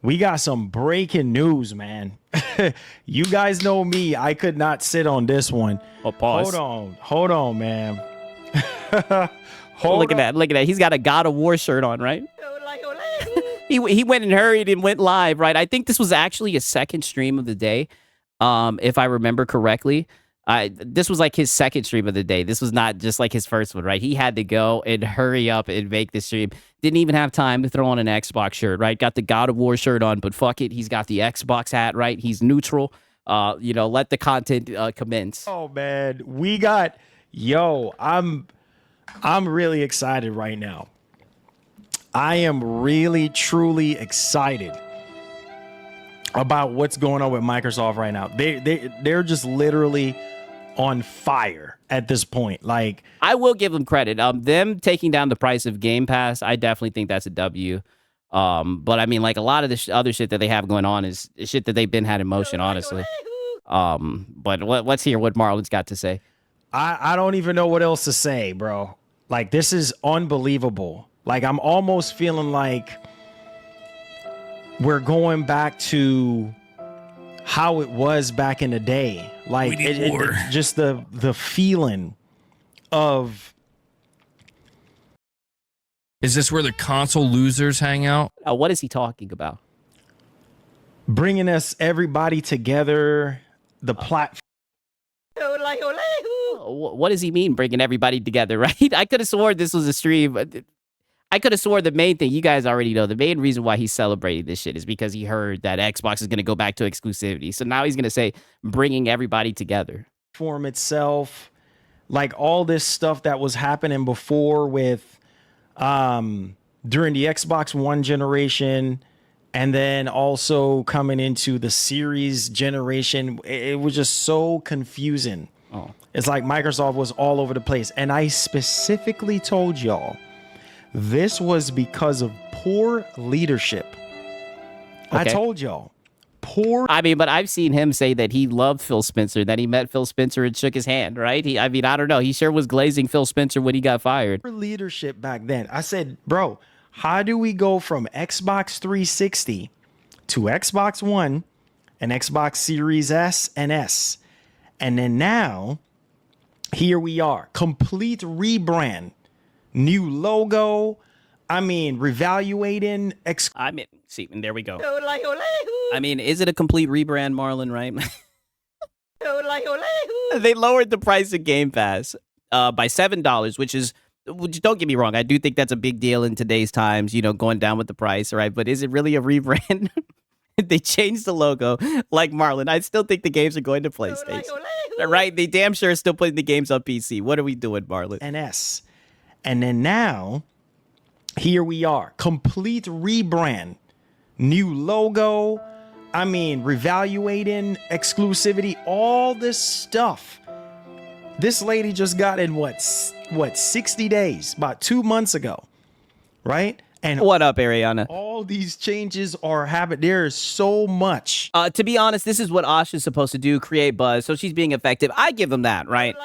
We got some breaking news, man. You guys know me. I could not sit on this one. Oh, pause. Hold on, man. Look at that. Look at that. He's got a God of War shirt on, right? he went and hurried and went live, right? I think this was actually a second stream of the day, if I remember correctly. This was like his second stream of the day. This was not just like his first one, right? He had to go and hurry up and make the stream. Didn't even have time to throw on an Xbox shirt, right? Got the God of War shirt on, but fuck it. He's got the Xbox hat, right? He's neutral. You know, let the content commence. Oh, man. I'm really excited right now. I am really, truly excited about what's going on with Microsoft right now. They're just literally on fire at this point. Like, I will give them credit. Them taking down the price of Game Pass, I definitely think that's a W. But I mean, like, a lot of the other shit that they have going on is shit that they've been had in motion, honestly. But let's hear what Marlon's got to say. I don't even know what else to say, bro. Like, this is unbelievable. Like, I'm almost feeling like we're going back to how it was back in the day. Like, just the feeling of. Is this where the console losers hang out? What is he talking about? Bringing everybody together, the platform. What does he mean, bringing everybody together, right? I could have sworn this was a stream. I could have sworn the main thing, you guys already know, the main reason why he's celebrating this shit is because he heard that Xbox is going to go back to exclusivity. So now he's going to say, bringing everybody together. Form itself, like all this stuff that was happening before with, during the Xbox One generation, and then also coming into the Series generation, it was just so confusing. Oh. It's like Microsoft was all over the place. And I specifically told y'all, this was because of poor leadership. Okay. I told y'all, poor. I mean, but I've seen him say that he loved Phil Spencer, that he met Phil Spencer and shook his hand, right? I mean, I don't know. He sure was glazing Phil Spencer when he got fired. Leadership back then. I said, bro, how do we go from Xbox 360 to Xbox One and Xbox Series S and S? And then now, here we are. Complete rebrand. New logo. I mean, reevaluating. I mean, see, and there we go. I mean, is it a complete rebrand, Marlon, right? They lowered the price of Game Pass by $7, which don't get me wrong, I do think that's a big deal in today's times, you know, going down with the price, right? But is it really a rebrand? They changed the logo. Like Marlon, I still think the games are going to PlayStation. Right? They damn sure are still putting the games on PC. What are we doing, Marlon? NS. And then now, here we are. Complete rebrand. New logo. I mean, reevaluating exclusivity. All this stuff. This lady just got in, what 60 days? About 2 months ago. Right? And what up, Ariana? All these changes are happening. There is so much. To be honest, this is what Asha's supposed to do, create buzz. So she's being effective. I give them that, right?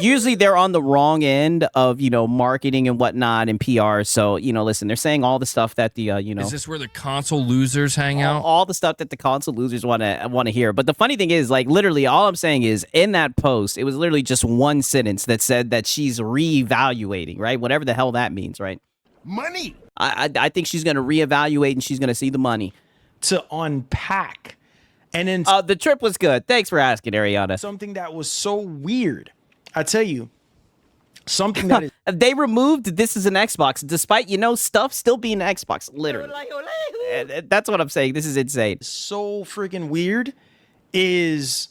Usually they're on the wrong end of, you know, marketing and whatnot and PR. So, you know, listen, they're saying all the stuff that the, you know. Is this where the console losers hang out? All the stuff that the console losers want to hear. But the funny thing is, like, literally all I'm saying is in that post, it was literally just one sentence that said that she's reevaluating, right? Whatever the hell that means, right? Money. I think she's going to reevaluate and she's going to see the money. To unpack. And then the trip was good. Thanks for asking, Ariana. Something that was so weird. I tell you, something that is... They removed this as an Xbox, despite, you know, stuff still being an Xbox, literally. That's what I'm saying. This is insane. So freaking weird is...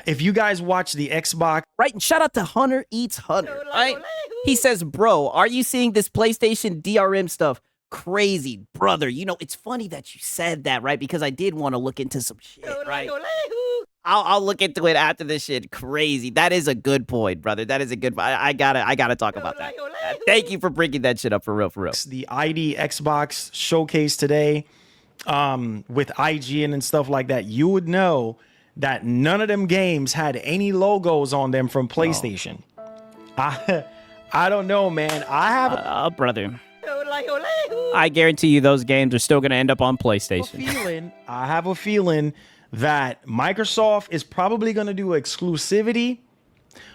If you guys watch the Xbox... Right, and shout out to Hunter Eats Hunter, right? He says, bro, are you seeing this PlayStation DRM stuff? Crazy, brother. You know, it's funny that you said that, right? Because I did want to look into some shit, right? I'll look into it after this shit. Crazy. That is a good point, brother. That is a good... I gotta talk about that. Thank you for bringing that shit up for real, for real. The ID Xbox showcase today with IGN and stuff like that, you would know that none of them games had any logos on them from PlayStation. I don't know, man. I have brother. I guarantee you those games are still going to end up on PlayStation. I have a feeling that Microsoft is probably going to do exclusivity,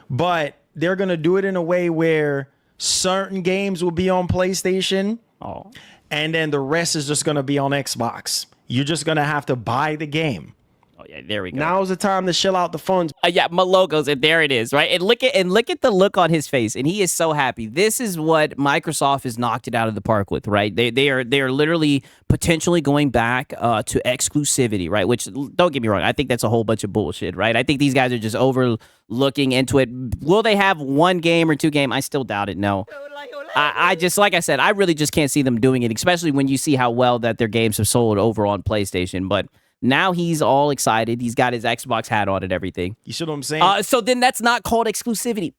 but they're going to do it in a way where certain games will be on PlayStation. Oh. And then the rest is just going to be on Xbox. You're just going to have to buy the game. Oh yeah, there we go. Now's the time to shell out the funds. Yeah, my logos, and there it is, right? And look at the look on his face, and he is so happy. This is what Microsoft has knocked it out of the park with, right? They are literally potentially going back to exclusivity, right? Which, don't get me wrong, I think that's a whole bunch of bullshit, right? I think these guys are just overlooking into it. Will they have one game or two game? I still doubt it. No. I just, like I said, I really just can't see them doing it, especially when you see how well that their games have sold over on PlayStation. But now he's all excited. He's got his Xbox hat on and everything. You see what I'm saying? So then that's not called exclusivity.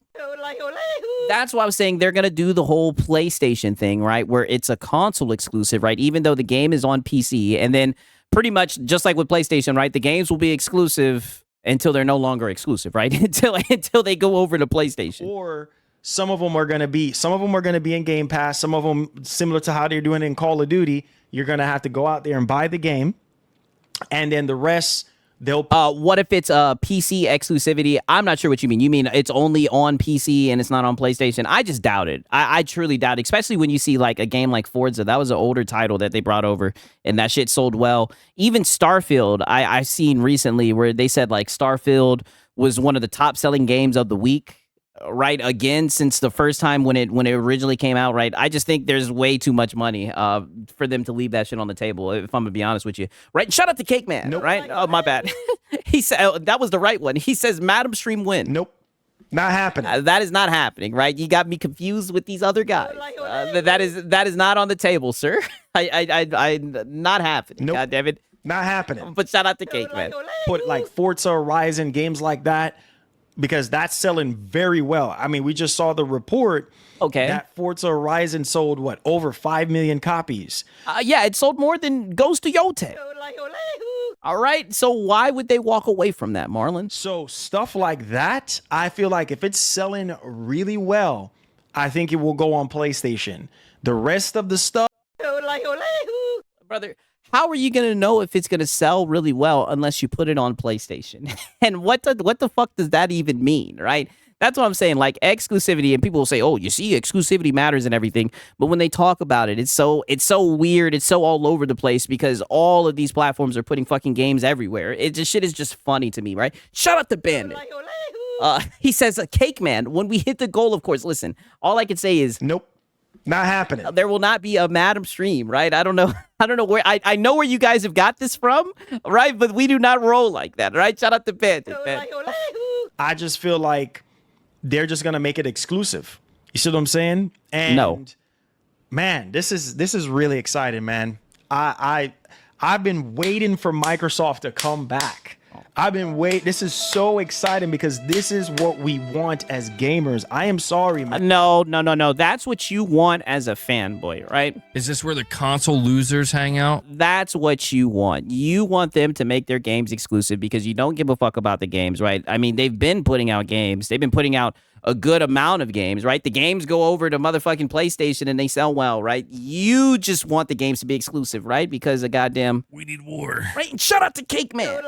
That's why I was saying they're going to do the whole PlayStation thing, right? Where it's a console exclusive, right? Even though the game is on PC. And then pretty much just like with PlayStation, right? The games will be exclusive until they're no longer exclusive, right? until they go over to PlayStation. Or some of them are going to be in Game Pass. Some of them, similar to how they're doing it in Call of Duty, you're going to have to go out there and buy the game. And then the rest, they'll... what if it's PC exclusivity? I'm not sure what you mean. You mean it's only on PC and it's not on PlayStation? I just doubt it. I truly doubt it, especially when you see like a game like Forza. That was an older title that they brought over, and that shit sold well. Even Starfield, I've seen recently where they said like Starfield was one of the top-selling games of the week. Right, again, since the first time when it originally came out, right? I just think there's way too much money for them to leave that shit on the table, if I'm gonna be honest with you. Right? Shout out to Cake Man, nope. Right? Oh, my bad. He said that was the right one. He says Madam Stream win. Nope. Not happening. That is not happening, right? You got me confused with these other guys. That is not on the table, sir. I not happening. Nope. God damn it. Not happening. But shout out to Cake Man. Put like Forza Horizon, games like that, because that's selling very well. I mean, we just saw the report. Okay. That Forza Horizon sold what, over 5 million copies. Yeah, it sold more than Ghost of Yote. All right, so why would they walk away from that, Marlon? So stuff like that, I feel like if it's selling really well, I think it will go on PlayStation. The rest of the stuff, brother, how are you going to know if it's going to sell really well unless you put it on PlayStation? And what the fuck does that even mean, right? That's what I'm saying. Like exclusivity, and people will say, "Oh, you see, exclusivity matters and everything." But when they talk about it, it's so weird. It's so all over the place because all of these platforms are putting fucking games everywhere. It just shit is just funny to me, right? Shout out to Bandit. He says, "Cake Man, when we hit the goal, of course." Listen, all I can say is, nope, not happening. There will not be a Madam Stream, right? I don't know where I know where you guys have got this from, right? But we do not roll like that, right? Shout out to Bandit. I just feel like they're just gonna make it exclusive. You see what I'm saying? And no, man, this is really exciting, man. I've been waiting for Microsoft to come back. This is so exciting because this is what we want as gamers. I am sorry, man. No. That's what you want as a fanboy, right? Is this where the console losers hang out? That's what you want. You want them to make their games exclusive because you don't give a fuck about the games, right? I mean, they've been putting out games. They've been putting out a good amount of games, right? The games go over to motherfucking PlayStation and they sell well, right? You just want the games to be exclusive, right? Because of goddamn... We need war. Right? And shout out to Cake Man.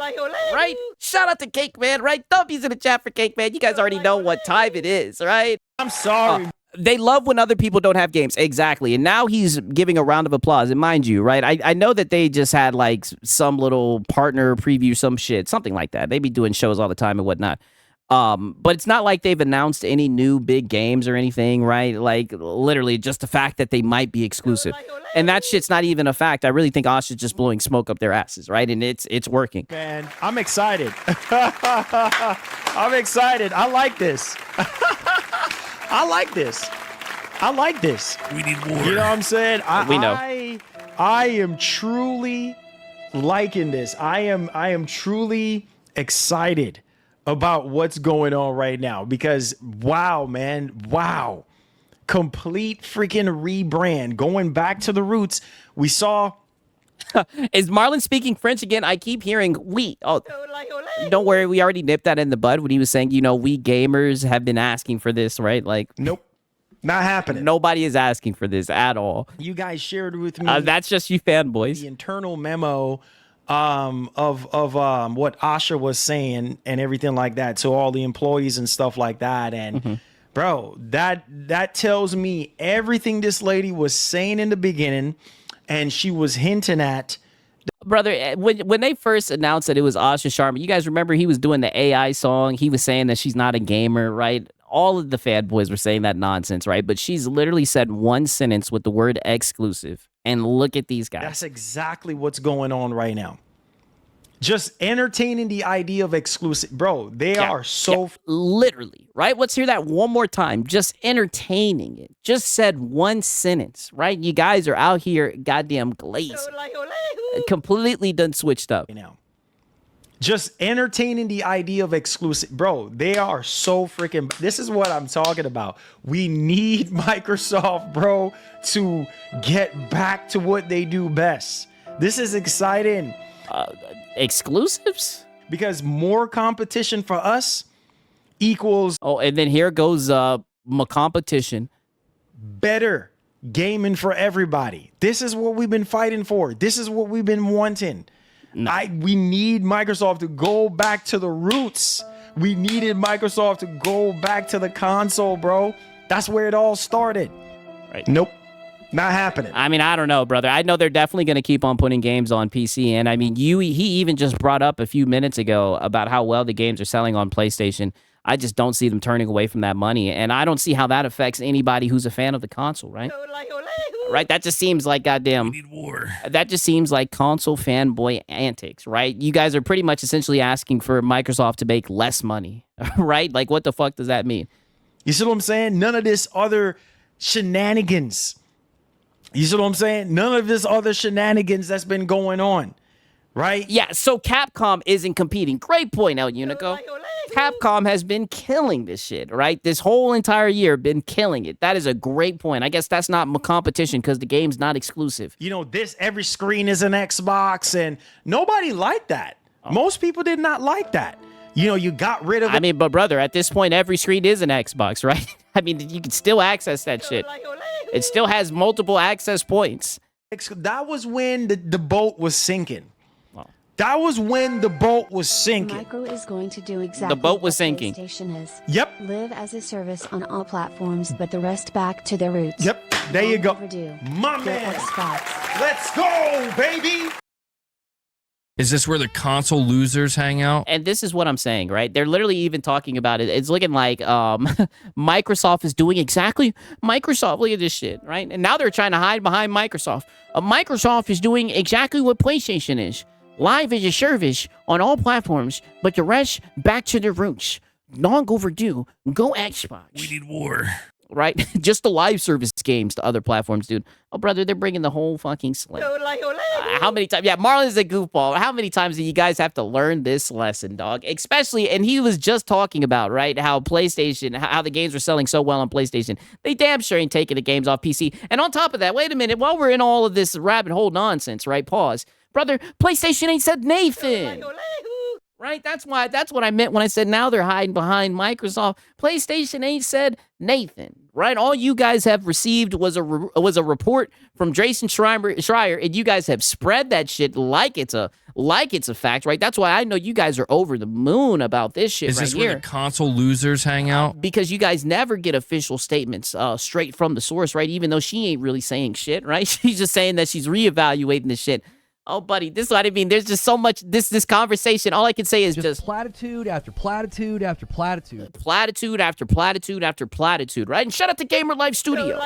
Right? Shout out to Cake Man, right? Thumpies in the chat for Cake Man. You guys already know what time it is, right? I'm sorry. They love when other people don't have games. Exactly. And now he's giving a round of applause. And mind you, right, I know that they just had like some little partner preview, some shit, something like that. They be doing shows all the time and whatnot. But it's not like they've announced any new big games or anything, right? Like literally just the fact that they might be exclusive. And that shit's not even a fact. I really think Osh is just blowing smoke up their asses, right? And it's working. Man, I'm excited. I'm excited. I like this. I like this. I like this. We need war. You know what I'm saying? We know. I am truly liking this. I am truly excited about what's going on right now because wow, man, wow. Complete freaking rebrand, going back to the roots. We saw... Is Marlon speaking French again? I keep hearing we. Oh, don't worry. We already nipped that in the bud when he was saying, you know, we gamers have been asking for this, right? Like, nope. not happening. Nobody is asking for this at all. You guys shared with me That's just you fanboys. the internal memo of what Asha was saying and everything like that to all the employees and stuff like that. And bro, that tells me everything this lady was saying in the beginning, and she was hinting at. Brother, when they first announced that it was Asha Sharma, you guys remember he was doing the AI song. He was saying that she's not a gamer, right? All of the fanboys were saying that nonsense, right? But she's literally said one sentence with the word exclusive. And look at these guys. That's exactly what's going on right now. Just entertaining the idea of exclusive. Bro, they are so... literally, right? Let's hear that one more time. Just entertaining it. Just said one sentence, right? You guys are out here goddamn glazed. Completely done switched up. Now, just entertaining the idea of exclusive. Bro, they are so freaking... This is what I'm talking about. We need Microsoft, bro, to get back to what they do best. This is exciting. Exclusives? Because more competition for us equals... Oh, and then here goes competition. Better gaming for everybody. This is what we've been fighting for. This is what we've been wanting. No. We need Microsoft to go back to the roots. We needed Microsoft to go back to the console, bro. That's where it all started. Right. Nope. Not happening. I mean, I don't know, brother. I know they're definitely going to keep on putting games on PC. And I mean, he even just brought up a few minutes ago about how well the games are selling on PlayStation. I just don't see them turning away from that money. And I don't see how that affects anybody who's a fan of the console, right? Right? That just seems like goddamn... We need war. That just seems like console fanboy antics, right? You guys are pretty much essentially asking for Microsoft to make less money, right? Like, what the fuck does that mean? You see what I'm saying? None of this other shenanigans. You see what I'm saying? None of this other shenanigans that's been going on, right? Yeah, so Capcom isn't competing. Great point, El Unico. Capcom has been killing this shit, right? This whole entire year, been killing it. That is a great point. I guess that's not competition because the game's not exclusive. You know, every screen is an Xbox, and nobody liked that. Most people did not like that. You know, you got rid of it. I mean, but brother, at this point, every screen is an Xbox, right? I mean, you can still access that shit. It still has multiple access points. That was when the boat was sinking. That was when the boat was sinking. Micro is going to do exactly The boat was what sinking. PlayStation is. Yep. Live as a service on all platforms, but the rest back to their roots. Yep. There you go. Overdue. My Get man. Xbox. Let's go, baby. Is this where the console losers hang out? And this is what I'm saying, right? They're literally even talking about it. It's looking like Microsoft is doing exactly... Microsoft, look at this shit, right? And now they're trying to hide behind Microsoft. Microsoft is doing exactly what PlayStation is. Live as a service on all platforms, but the rest back to their roots. Long overdue. Go Xbox. We need war. Right? Just the live service games to other platforms, dude. Oh, brother, they're bringing the whole fucking slate. How many times? Yeah, Marlon's a goofball. How many times do you guys have to learn this lesson, dog? Especially, and he was just talking about, right, how PlayStation, how the games were selling so well on PlayStation. They damn sure ain't taking the games off PC. And on top of that, wait a minute, while we're in all of this rabbit hole nonsense, right, pause. Brother, PlayStation ain't said Nathan. Right? That's what I meant when I said now they're hiding behind Microsoft. PlayStation ain't said Nathan. Right? All you guys have received was a report from Jason Schreier, and you guys have spread that shit like it's a fact, right? That's why I know you guys are over the moon about this shit. Is right this here. where the console losers hang out? Because you guys never get official statements straight from the source, right? Even though she ain't really saying shit, right? She's just saying that she's reevaluating the shit. Oh, buddy, this is what I mean. There's just so much, this conversation, all I can say is just platitude after platitude after platitude. Platitude after platitude after platitude, right? And shout out to Gamer Life Studio.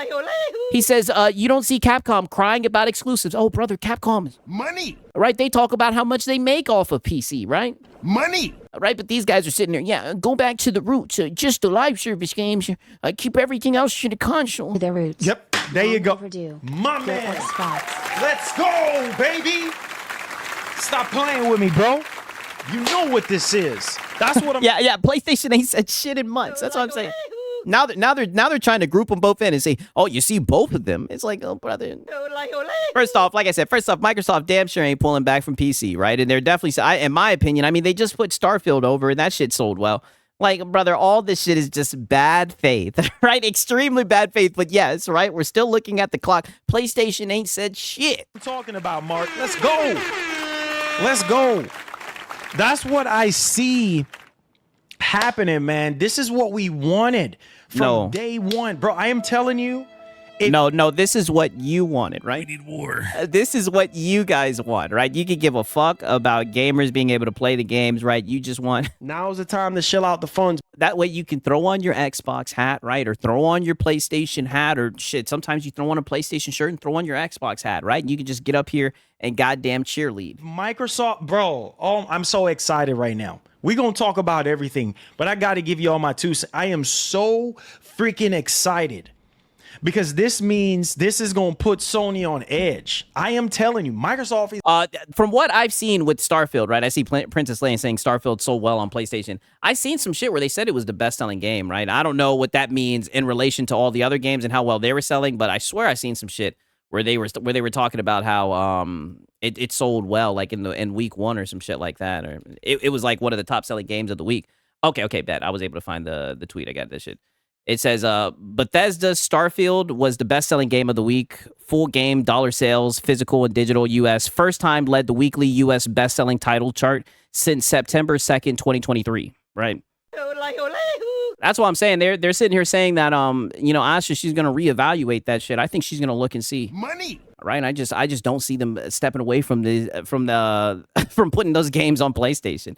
He says, you don't see Capcom crying about exclusives. Oh, brother, Capcom is... Money! Right? They talk about how much they make off of PC, right? Money! Right? But these guys are sitting there, yeah, go back to the roots. Just the live service games. Keep everything else to the console. To their roots. Yep. There you go. Overdue. My Get man. Xbox. Let's go, baby. Stop playing with me, bro. You know what this is. That's what I'm... Yeah, PlayStation ain't said shit in months. That's what I'm saying. Now they're trying to group them both in and say, oh, you see both of them. It's like, oh, brother. First off, like I said, Microsoft damn sure ain't pulling back from PC, right? And they're definitely, in my opinion, I mean, they just put Starfield over and that shit sold well. Like, brother, all this shit is just bad faith, right? Extremely bad faith. But yes, right? We're still looking at the clock. PlayStation ain't said shit. I'm talking about, Mark. Let's go. Let's go. That's what I see happening, man. This is what we wanted from day one. Bro, I am telling you. No, this is what you wanted, right? We need war. This is what you guys want, right? You could give a fuck about gamers being able to play the games, right? You just want... Now's the time to shell out the funds. That way you can throw on your Xbox hat, right? Or throw on your PlayStation hat or shit. Sometimes you throw on a PlayStation shirt and throw on your Xbox hat, right? And you can just get up here and goddamn cheerlead. Microsoft, bro, I'm so excited right now. We're going to talk about everything, but I got to give you all my two cents. I am so freaking excited. Because this means this is going to put Sony on edge. I am telling you, Microsoft is... From what I've seen with Starfield, right? I see Princess Lane saying Starfield sold well on PlayStation. I've seen some shit where they said it was the best-selling game, right? I don't know what that means in relation to all the other games and how well they were selling, but I swear I've seen some shit where they were talking about how it sold well, like in week 1 or some shit like that, or it was like one of the top-selling games of the week. Okay, bet. I was able to find the tweet. I got this shit. It says, Bethesda's Starfield was the best-selling game of the week. Full game, dollar sales, physical and digital U.S. First time led the weekly U.S. best-selling title chart since September 2nd, 2023, right? That's what I'm saying. They're sitting here saying that, Asha, she's going to reevaluate that shit. I think she's going to look and see. Money. Right? I just don't see them stepping away from from putting those games on PlayStation.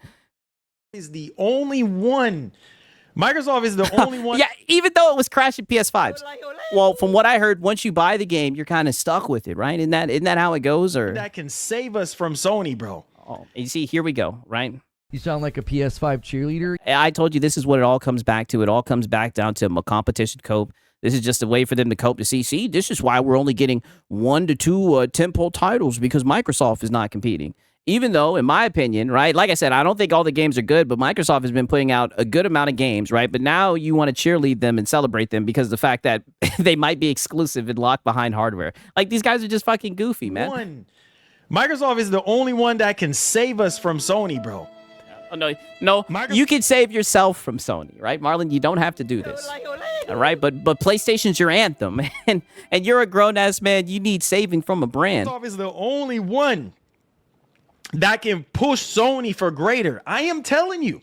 Is the only one... Microsoft is the only one. Yeah, even though it was crashing PS5s. Well, from what I heard, once you buy the game, you're kind of stuck with it, right? Isn't that how it goes? Or that can save us from Sony, bro. Oh, you see, here we go, right? You sound like a PS5 cheerleader. I told you this is what it all comes back to. It all comes back down to a competition cope. This is just a way for them to cope to see, this is why we're only getting 1 to 2 tentpole titles because Microsoft is not competing. Even though, in my opinion, right, like I said, I don't think all the games are good, but Microsoft has been putting out a good amount of games, right? But now you want to cheerlead them and celebrate them because of the fact that they might be exclusive and locked behind hardware. Like, these guys are just fucking goofy, man. Microsoft is the only one that can save us from Sony, bro. Oh, no, you can save yourself from Sony, right, Marlon? You don't have to do this, all right? But PlayStation's your anthem, and you're a grown-ass man. You need saving from a brand. Microsoft is the only one that can push Sony for greater. I am telling you.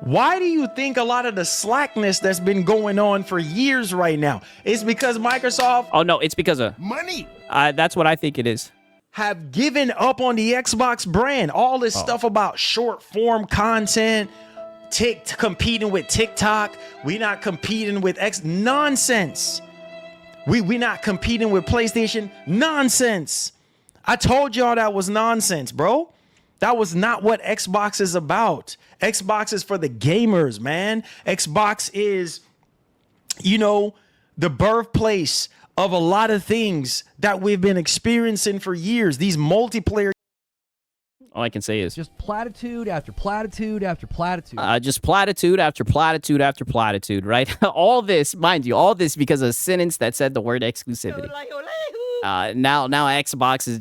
Why do you think a lot of the slackness that's been going on for years right now? It's because Microsoft... Oh, no, it's because of... Money! That's what I think it is. Have given up on the Xbox brand. All this stuff about short-form content, competing with TikTok. We not competing with nonsense. We not competing with PlayStation. Nonsense. I told y'all that was nonsense, bro. That was not what Xbox is about. Xbox is for the gamers, man. Xbox is, the birthplace of a lot of things that we've been experiencing for years. These multiplayer. All I can say is just platitude after platitude after platitude. Just platitude after platitude after platitude, right? All this, mind you, all this because of a sentence that said the word exclusivity. Now Xbox is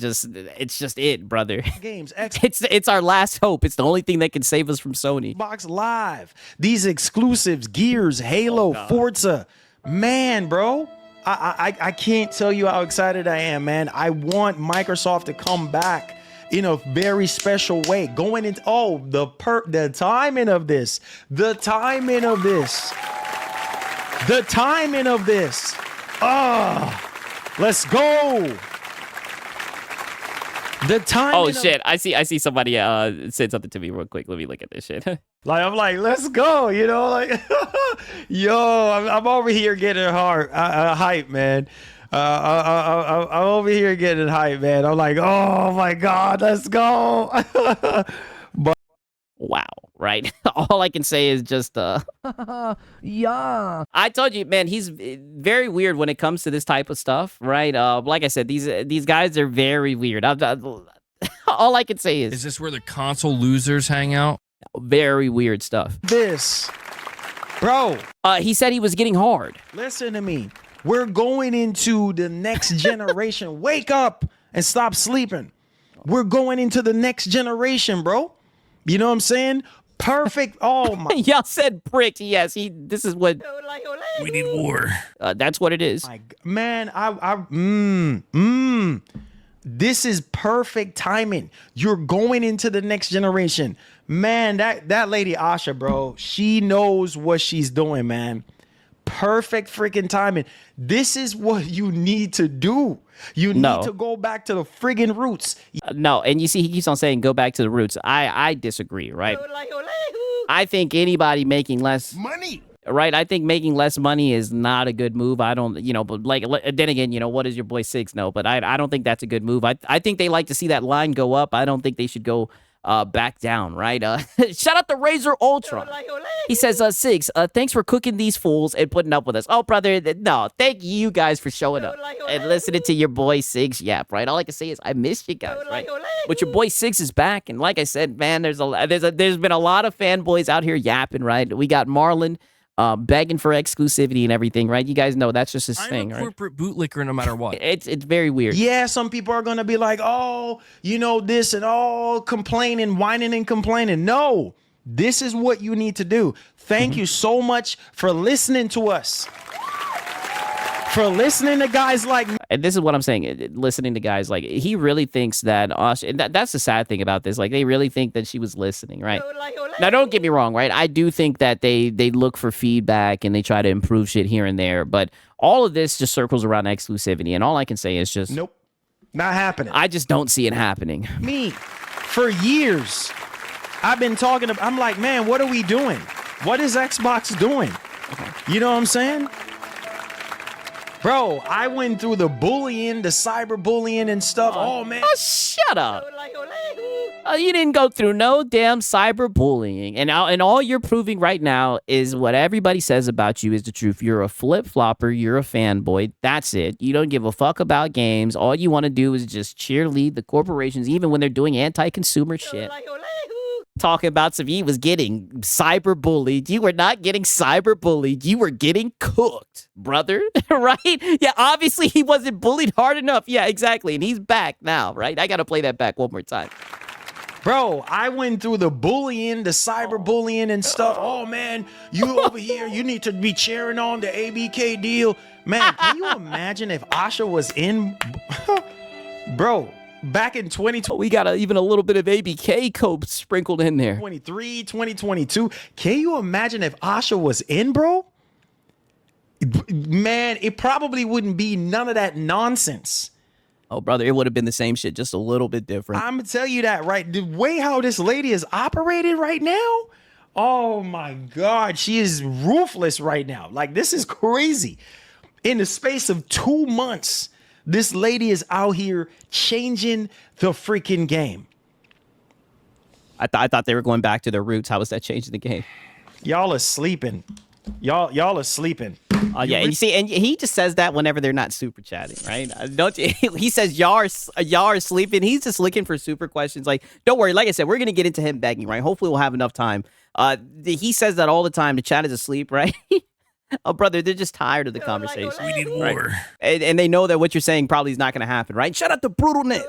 just it, brother. Games. It's our last hope. It's the only thing that can save us from Sony. Xbox Live. These exclusives, Gears, Halo, Forza. Man, bro. I can't tell you how excited I am, man. I want Microsoft to come back in a very special way. Going into the timing of this. The timing of this. The timing of this. Let's go. The time. Oh shit! I see somebody said something to me real quick. Let me look at this shit. I'm like, let's go. I'm over here getting hype, man. I'm over here getting hype, man. I'm like, oh my god, let's go. But wow, right? All I can say is just yeah. I told you, man, he's very weird when it comes to this type of stuff, right? Like I said, these guys are very weird. All I can say is this where the console losers hang out? Very weird stuff. This, bro. He said he was getting hard. Listen to me. We're going into the next generation. Wake up and stop sleeping. We're going into the next generation, bro. You know what I'm saying? Perfect. Oh my Y'all said pricked. Yes, this is what We need war. that's what it is. man, this is perfect timing. You're going into the next generation. Man, that lady Asha, bro, she knows what she's doing, man. Perfect freaking timing. This is what you need to do. You need to go back to the friggin' roots. No, and you see, he keeps on saying go back to the roots. I disagree, right? I think anybody making less Money. right? I think making less money is not a good move. I don't, but like, then again, what does your boy Six know? But I don't think that's a good move. I think they like to see that line go up. I don't think they should go back down, right? Shout out to Razor Ultron. He says, Six, thanks for cooking these fools and putting up with us. Oh, brother, no, thank you guys for showing up and listening to your boy Six yap, right? All I can say is I missed you guys, right? But your boy Six is back, and like I said, man, there's been a lot of fanboys out here yapping, right? We got Marlon begging for exclusivity and everything, right? You guys know that's just his thing, I'm a right? corporate bootlicker no matter what. It's very weird. Yeah, some people are gonna be like, oh, this and all complaining, whining and complaining. No, this is what you need to do. Thank you so much for listening to us. For listening to guys like me. And this is what I'm saying. Listening to guys like he really thinks that Asha, and that's the sad thing about this. Like they really think that she was listening, right? Now, don't get me wrong, right? I do think that they look for feedback and they try to improve shit here and there. But all of this just circles around exclusivity, and all I can say is just Nope, not happening. I just don't see it happening. Me, for years, I've been talking about. I'm like, man, what are we doing? What is Xbox doing? You know what I'm saying? Bro, I went through the bullying, the cyberbullying and stuff. Oh, man. Oh, shut up. You didn't go through no damn cyberbullying. And all you're proving right now is what everybody says about you is the truth. You're a flip-flopper. You're a fanboy. That's it. You don't give a fuck about games. All you want to do is just cheerlead the corporations, even when they're doing anti-consumer shit. Talking about some he was getting cyberbullied. You were not getting cyberbullied. You were getting cooked, brother. Right? Yeah, obviously he wasn't bullied hard enough. Yeah, exactly. And he's back now, right? I got to play that back one more time. Bro, I went through the bullying, the cyberbullying and stuff. Oh, man, you over here, you need to be cheering on the ABK deal. Man, can you imagine if Asha was in? Bro, back in 2020. We got even a little bit of ABK cope sprinkled in there. 2022. Can you imagine if Asha was in, bro? Man, it probably wouldn't be none of that nonsense. Oh, brother, it would have been the same shit, just a little bit different. I'm gonna tell you that, right? The way how this lady is operating right now, oh my God, she is ruthless right now. Like, this is crazy. In the space of 2 months, this lady is out here changing the freaking game. I thought they were going back to their roots. How was that changing the game? Y'all are sleeping. Y'all are sleeping. Yeah, and you see, and he just says that whenever they're not super chatting, right? Don't you? He says y'all are sleeping. He's just looking for super questions. Like, don't worry. Like I said, we're gonna get into him begging, right? Hopefully, we'll have enough time. He says that all the time. The chat is asleep, right? Oh, brother, they're just tired of the conversation. We need war. Right? And they know that what you're saying probably is not going to happen, right? Shout out to Brutalness.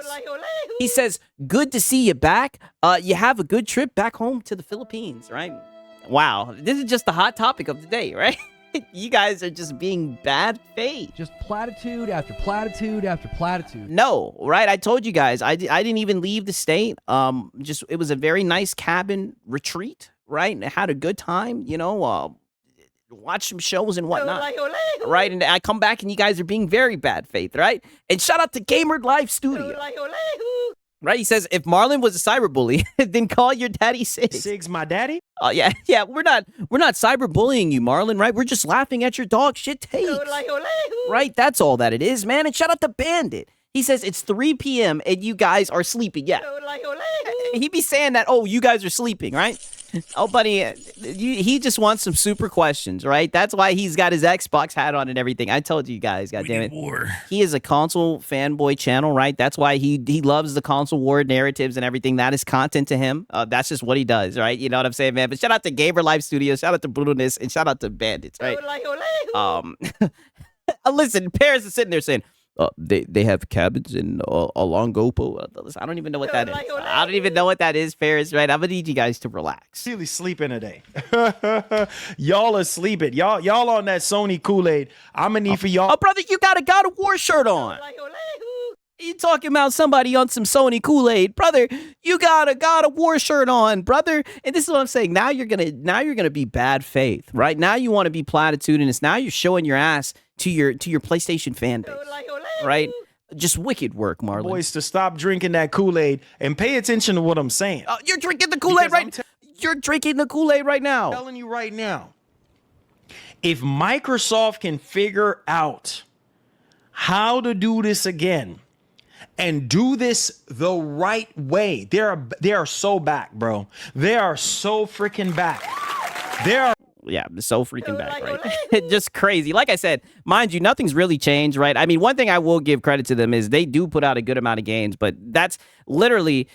He says, good to see you back. You have a good trip back home to the Philippines, right? Wow. This is just the hot topic of the day, right? You guys are just being bad faith. Just platitude after platitude after platitude. No, right? I told you guys, I didn't even leave the state. It was a very nice cabin retreat, right? And I had a good time, watch some shows and whatnot, right? And I come back and you guys are being very bad faith, right? And shout out to Gamer Live Studio, right? He says, if Marlon was a cyberbully, then call your daddy Sigs. Sigs, my daddy? Oh yeah, we're not cyberbullying you, Marlon, right? We're just laughing at your dog shit takes, right? That's all that it is, man. And shout out to Bandit. He says it's 3 p.m. and you guys are sleeping. Yeah, he be saying that. Oh, you guys are sleeping, right? Oh, buddy, he just wants some super questions, right? That's why he's got his Xbox hat on and everything. I told you guys, goddammit. War. He is a console fanboy channel, right? That's why he loves the console war narratives and everything. That is content to him. That's just what he does, right? You know what I'm saying, man? But shout out to Gamer Live Studios, shout out to Brutalness, and shout out to Bandits, right? Listen, Paris is sitting there saying, they have cabins in Alongopo. I don't even know what that is. I don't even know what that is, Paris, right? I'm gonna need you guys to relax. Really sleeping today. Y'all are sleeping. Y'all on that Sony Kool-Aid. I'm gonna need for y'all. Oh, brother, you got a God of War shirt on. You talking about somebody on some Sony Kool-Aid, brother? You got a God of War shirt on, brother. And this is what I'm saying. Now you're gonna be bad faith, right? Now you want to be platitudinous. Now you're showing your ass to your PlayStation fan base, right? Just wicked work, Marlon. Boys, to stop drinking that Kool-Aid and pay attention to what I'm saying. You're drinking the Kool-Aid right. You're drinking the Kool-Aid right now. I'm telling you right now. If Microsoft can figure out how to do this again and do this the right way, they are so back, bro. They are so freaking back. They are. Yeah, so freaking back, right? Just crazy. Like I said, mind you, nothing's really changed, right? I mean, one thing I will give credit to them is they do put out a good amount of games, but that's literally,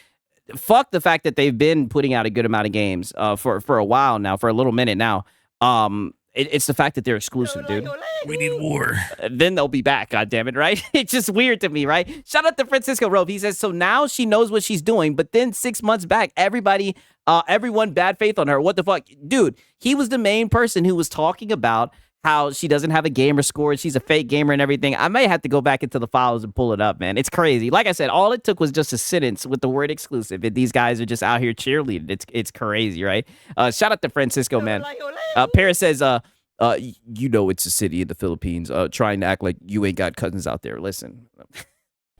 fuck the fact that they've been putting out a good amount of games for a while now, for a little minute now. It's the fact that they're exclusive, dude. We need war. Then they'll be back, goddammit, right? It's just weird to me, right? Shout out to Francisco Rope. He says, so now she knows what she's doing, but then 6 months back, everyone bad faith on her. What the fuck? Dude, he was the main person who was talking about how she doesn't have a gamer score, she's a fake gamer and everything. I may have to go back into the files and pull it up, man. It's crazy. Like I said, all it took was just a sentence with the word exclusive, and these guys are just out here cheerleading. It's crazy, right? Shout out to Francisco, man. Paris says, you know it's a city in the Philippines, trying to act like you ain't got cousins out there. Listen.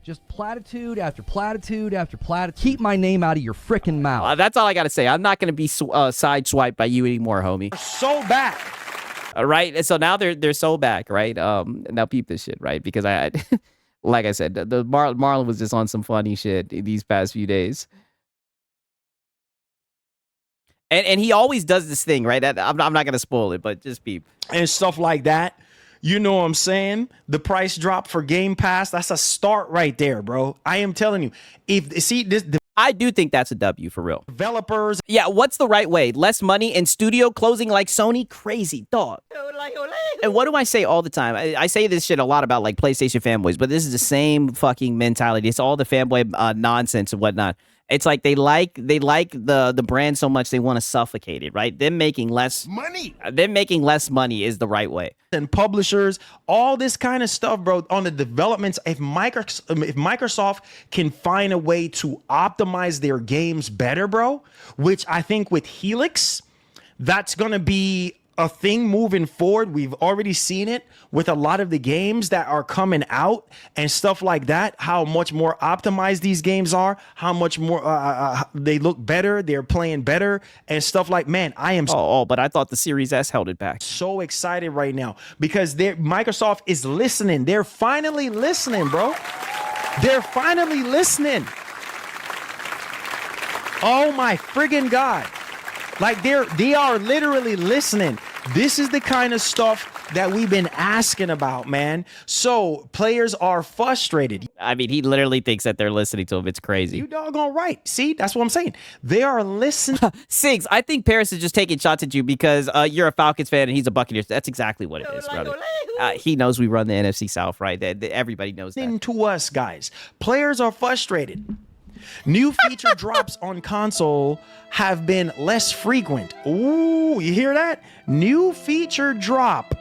Just platitude after platitude after platitude. Keep my name out of your freaking mouth. That's all I got to say. I'm not going to be sideswiped by you anymore, homie. So back. Right? And so now they're so back, right? Now peep this shit, right? Because I like I said, the Marlon was just on some funny shit in these past few days. And he always does this thing, right? I'm not going to spoil it, but just peep. And stuff like that. You know what I'm saying? The price drop for Game Pass, that's a start right there, bro. I am telling you. I do think that's a W for real. Developers. Yeah, what's the right way? Less money and studio closing like Sony? Crazy, dog. And what do I say all the time? I say this shit a lot about like PlayStation fanboys, but this is the same fucking mentality. It's all the fanboy nonsense and whatnot. It's like they like the brand so much they want to suffocate it, right? Them making less money. Them making less money is the right way. And publishers, all this kind of stuff, bro, on the developments. If Microsoft can find a way to optimize their games better, bro, which I think with Helix, that's going to be a thing moving forward. We've already seen it with a lot of the games that are coming out and stuff like that, how much more optimized these games are, how much more they look better, they're playing better and stuff like, man, I am but I thought the Series S held it back. So excited right now because Microsoft is listening. They're finally listening, bro. They're finally listening. Oh my friggin' God. Like they are literally listening. This is the kind of stuff that we've been asking about, man. So players are frustrated. I mean, he literally thinks that they're listening to him. It's crazy. You doggone right. See, that's what I'm saying. They are listening. Sigs, I think Paris is just taking shots at you because you're a Falcons fan and he's a Buccaneers. That's exactly what it is, brother. He knows we run the NFC South, right? Everybody knows that. To us, guys. Players are frustrated. New feature drops on console have been less frequent. Ooh, you hear that? New feature drop.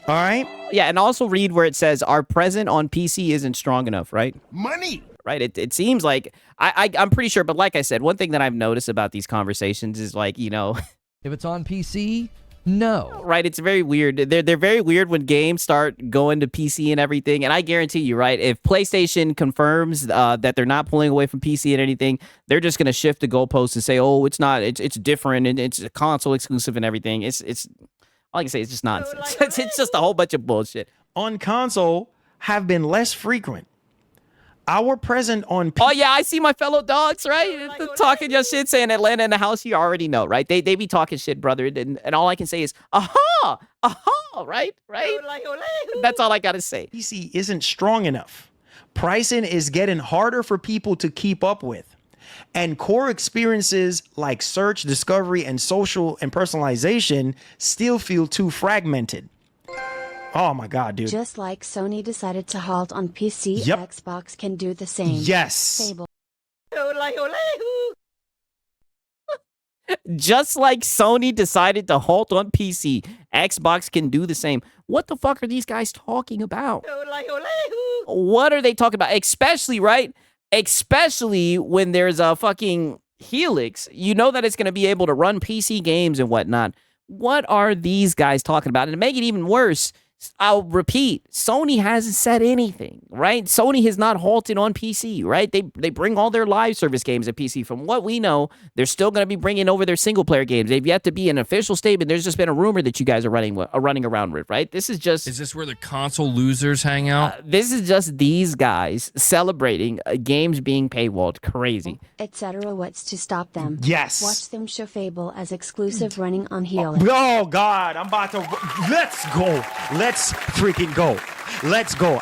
All right. Yeah, and also read where it says our present on PC isn't strong enough, right? Money. Right. It seems like I'm pretty sure. But like I said, one thing that I've noticed about these conversations is like, you know, if it's on PC, no. Right. It's very weird. They're very weird when games start going to PC and everything. And I guarantee you, right, if PlayStation confirms that they're not pulling away from PC and anything, they're just going to shift the goalposts and say, oh, it's not. It's different and it's a console exclusive and everything. It's all I can say is just nonsense. It's just a whole bunch of bullshit. On console have been less frequent. Our present on PC. Oh, yeah, I see my fellow dogs, right? Talking your shit, saying Atlanta in the house, you already know, right? They be talking shit, brother. And all I can say is, aha, right? That's all I got to say. PC isn't strong enough. Pricing is getting harder for people to keep up with. And core experiences like search, discovery, and social and personalization still feel too fragmented. Oh my God, dude. Just like Sony decided to halt on PC, Yep. Xbox can do the same. Yes. Fable. Just like Sony decided to halt on PC, Xbox can do the same. What the fuck are these guys talking about? What are they talking about? Especially, right? Especially when there's a fucking Helix. You know that it's going to be able to run PC games and whatnot. What are these guys talking about? And to make it even worse, I'll repeat, Sony hasn't said anything, right? Sony has not halted on PC, right? They bring all their live service games to PC. From what we know, they're still going to be bringing over their single-player games. They've yet to be an official statement. There's just been a rumor that you guys are running around with, right? This is just... Is this where the console losers hang out? this is just these guys celebrating games being paywalled. Crazy. Etc. What's to stop them? Yes. Watch them show Fable as exclusive running on Helix. Oh God, I'm about to. Let's go. Let's freaking go. Let's go.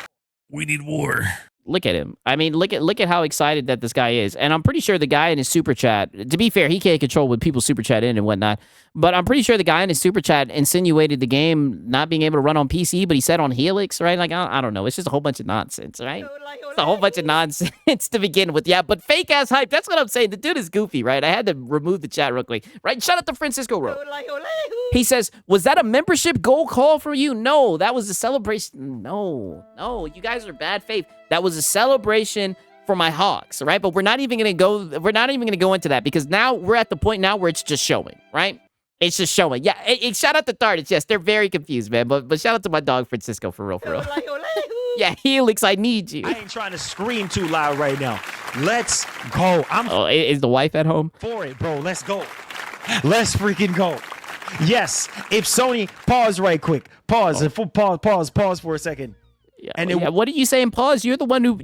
We need war. Look at him. I mean, look at how excited that this guy is. And I'm pretty sure the guy in his super chat, to be fair, he can't control what people super chat in and whatnot. But I'm pretty sure the guy in his super chat insinuated the game not being able to run on PC, but he said on Helix, right? Like, I don't know. It's just a whole bunch of nonsense, right? It's a whole bunch of nonsense to begin with. Yeah, but fake ass hype. That's what I'm saying. The dude is goofy, right? I had to remove the chat real quick, right? Shout out to Francisco Rowe. He says, was that a membership goal call for you? No, that was a celebration. No, you guys are bad faith. That was a celebration for my Hawks, right? But we're not even gonna go into that because now we're at the point now where it's just showing, right? It's just showing. Yeah, shout out to Tardis. Yes, they're very confused, man. But shout out to my dog Francisco for real. Yeah, Helix, I need you. I ain't trying to scream too loud right now. Let's go. I'm Is the wife at home? for it, bro. Let's go. Let's freaking go. Yes. If Sony, pause right quick. Pause. Pause for a second. Yeah. And And it- what are you saying? Pause. You're the one who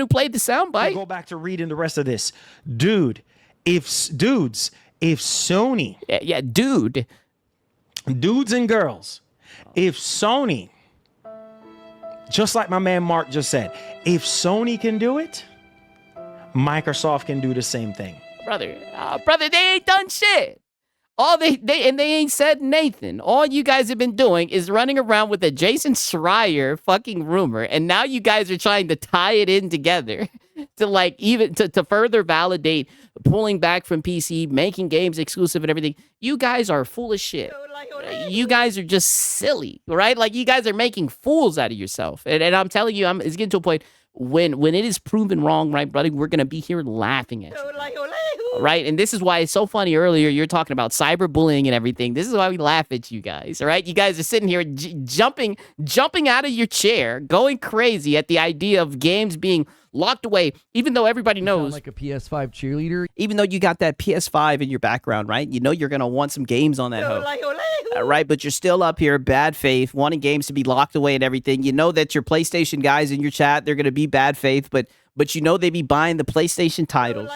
played the I'll soundbite. go back to reading the rest of this. Dude, if Sony, Yeah, dude. dudes and girls, if Sony, just like my man Mark just said, if Sony can do it, Microsoft can do the same thing. Brother, they ain't done shit. All they ain't said Nathan. All you guys have been doing is running around with a Jason Schreier fucking rumor, and now you guys are trying to tie it in together to like even to further validate pulling back from PC, making games exclusive and everything. You guys are full of shit. You guys are just silly, right? Like you guys are making fools out of yourself. And I'm telling you, it's getting to a point when it is proven wrong, right, brother? We're gonna be here laughing at you. Right, and this is why it's so funny. Earlier, you're talking about cyberbullying and everything. This is why we laugh at you guys. All right, you guys are sitting here jumping out of your chair, going crazy at the idea of games being locked away, even though everybody knows. Like a PS5 cheerleader. Even though you got that PS5 in your background, right? You know you're gonna want some games on that hoe. Right, but you're still up here, bad faith, wanting games to be locked away and everything. You know that your PlayStation guys in your chat, they're gonna be bad faith, but you know they be buying the PlayStation titles.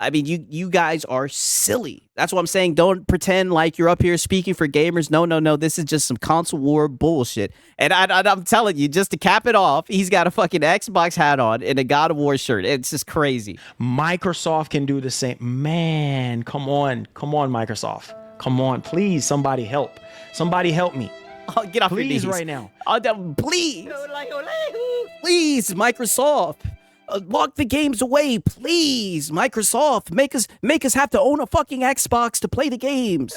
I mean, you guys are silly. That's what I'm saying. Don't pretend like you're up here speaking for gamers. No. This is just some console war bullshit. And I'm telling you, just to cap it off, he's got a fucking Xbox hat on and a God of War shirt. It's just crazy. Microsoft can do the same. Man, come on, Microsoft. Come on, please, somebody help. Somebody help me. Oh, get off your knees Please, right now. Please, Microsoft. Lock the games away, please, Microsoft. Make us have to own a fucking Xbox to play the games.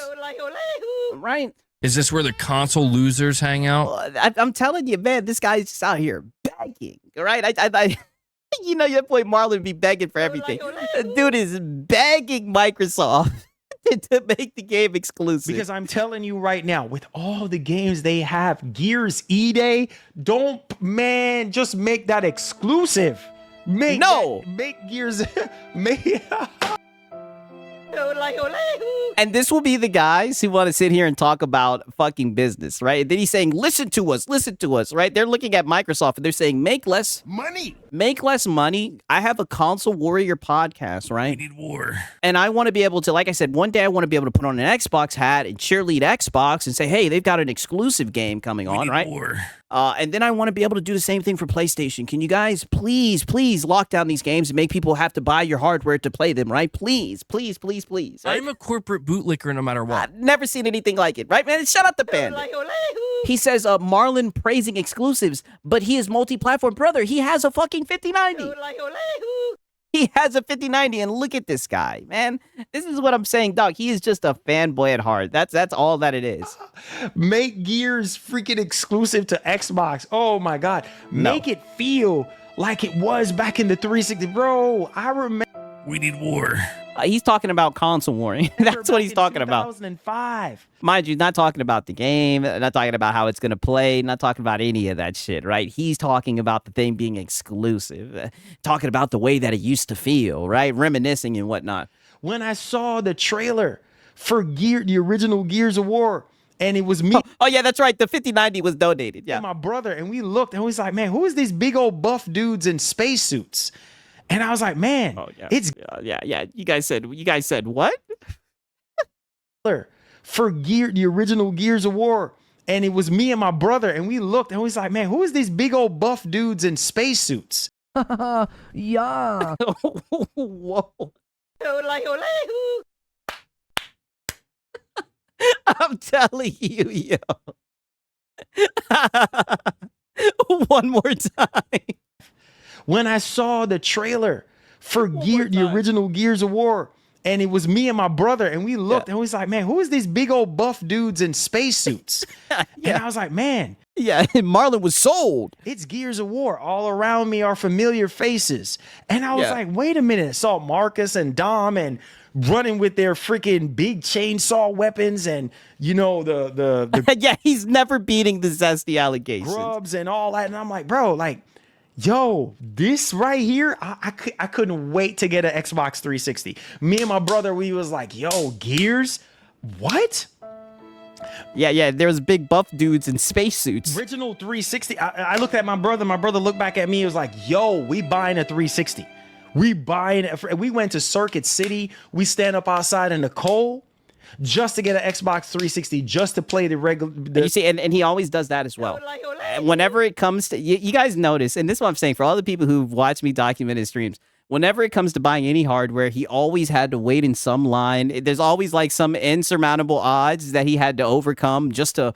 Right? Is this where the console losers hang out? I'm telling you, man, this guy's just out here begging. All right, I you know your boy Marlon be begging for everything. The dude is begging Microsoft to make the game exclusive. Because I'm telling you right now, with all the games they have, Gears E-Day, just make that exclusive. Make Gears, And this will be the guys who want to sit here and talk about fucking business, right? And then he's saying, listen to us, right? They're looking at Microsoft and they're saying, make less money. I have a console warrior podcast, right? We need war. And I want to be able to, like I said, one day I want to be able to put on an Xbox hat and cheerlead Xbox and say, hey, they've got an exclusive game coming on, right? War. And then I want to be able to do the same thing for PlayStation. Can you guys please lock down these games and make people have to buy your hardware to play them, right? Please. Right? I'm a corporate bootlicker no matter what. I've never seen anything like it, right, man? Shout out to Bandit. He says Marlon praising exclusives, but he is multi-platform. Brother, he has a fucking 5090. He has a 5090, and look at this guy, man. This is what I'm saying, dog. He is just a fanboy at heart. That's all that it is. Make Gears freaking exclusive to Xbox. Oh my God. Make it feel like it was back in the 360. Bro, I remember. We need war. He's talking about console warring. That's what he's talking about. 2005. Mind you, not talking about the game, not talking about how it's going to play, not talking about any of that shit, right? He's talking about the thing being exclusive, talking about the way that it used to feel, right? Reminiscing and whatnot. When I saw the trailer for the original Gears of War, and it was me. Oh, yeah, that's right. The 5090 was donated. Yeah. And my brother, and we looked, and we was like, man, who is these big old buff dudes in spacesuits? And I was like, man, it's yeah. You guys said what? For the original Gears of War, and it was me and my brother, and we looked, and we was like, man, who is these big old buff dudes in spacesuits? Yeah. Whoa. I'm telling you, yo. One more time. When I saw the trailer for the original Gears of War, and it was me and my brother, and we looked, and we was like, man, who is these big old buff dudes in spacesuits? And I was like, man. Yeah, Marlon was sold. It's Gears of War. All around me are familiar faces. And I was like, wait a minute. I saw Marcus and Dom and running with their freaking big chainsaw weapons and, you know, the yeah, he's never beating the zesty allegations. Grubs and all that. And I'm like, bro, like, yo, this right here, I couldn't wait to get an Xbox 360. Me and my brother, we was like, yo, Gears? What? Yeah, there was big buff dudes in spacesuits. Original 360. I looked at my brother. My brother looked back at me. He was like, yo, we buying a 360. We went to Circuit City. We stand up outside in the cold just to get an Xbox 360, just to play the regular. You see, and he always does that as well. Whenever it comes to, you guys notice, and this is what I'm saying for all the people who've watched me document his streams, whenever it comes to buying any hardware, he always had to wait in some line. There's always like some insurmountable odds that he had to overcome just to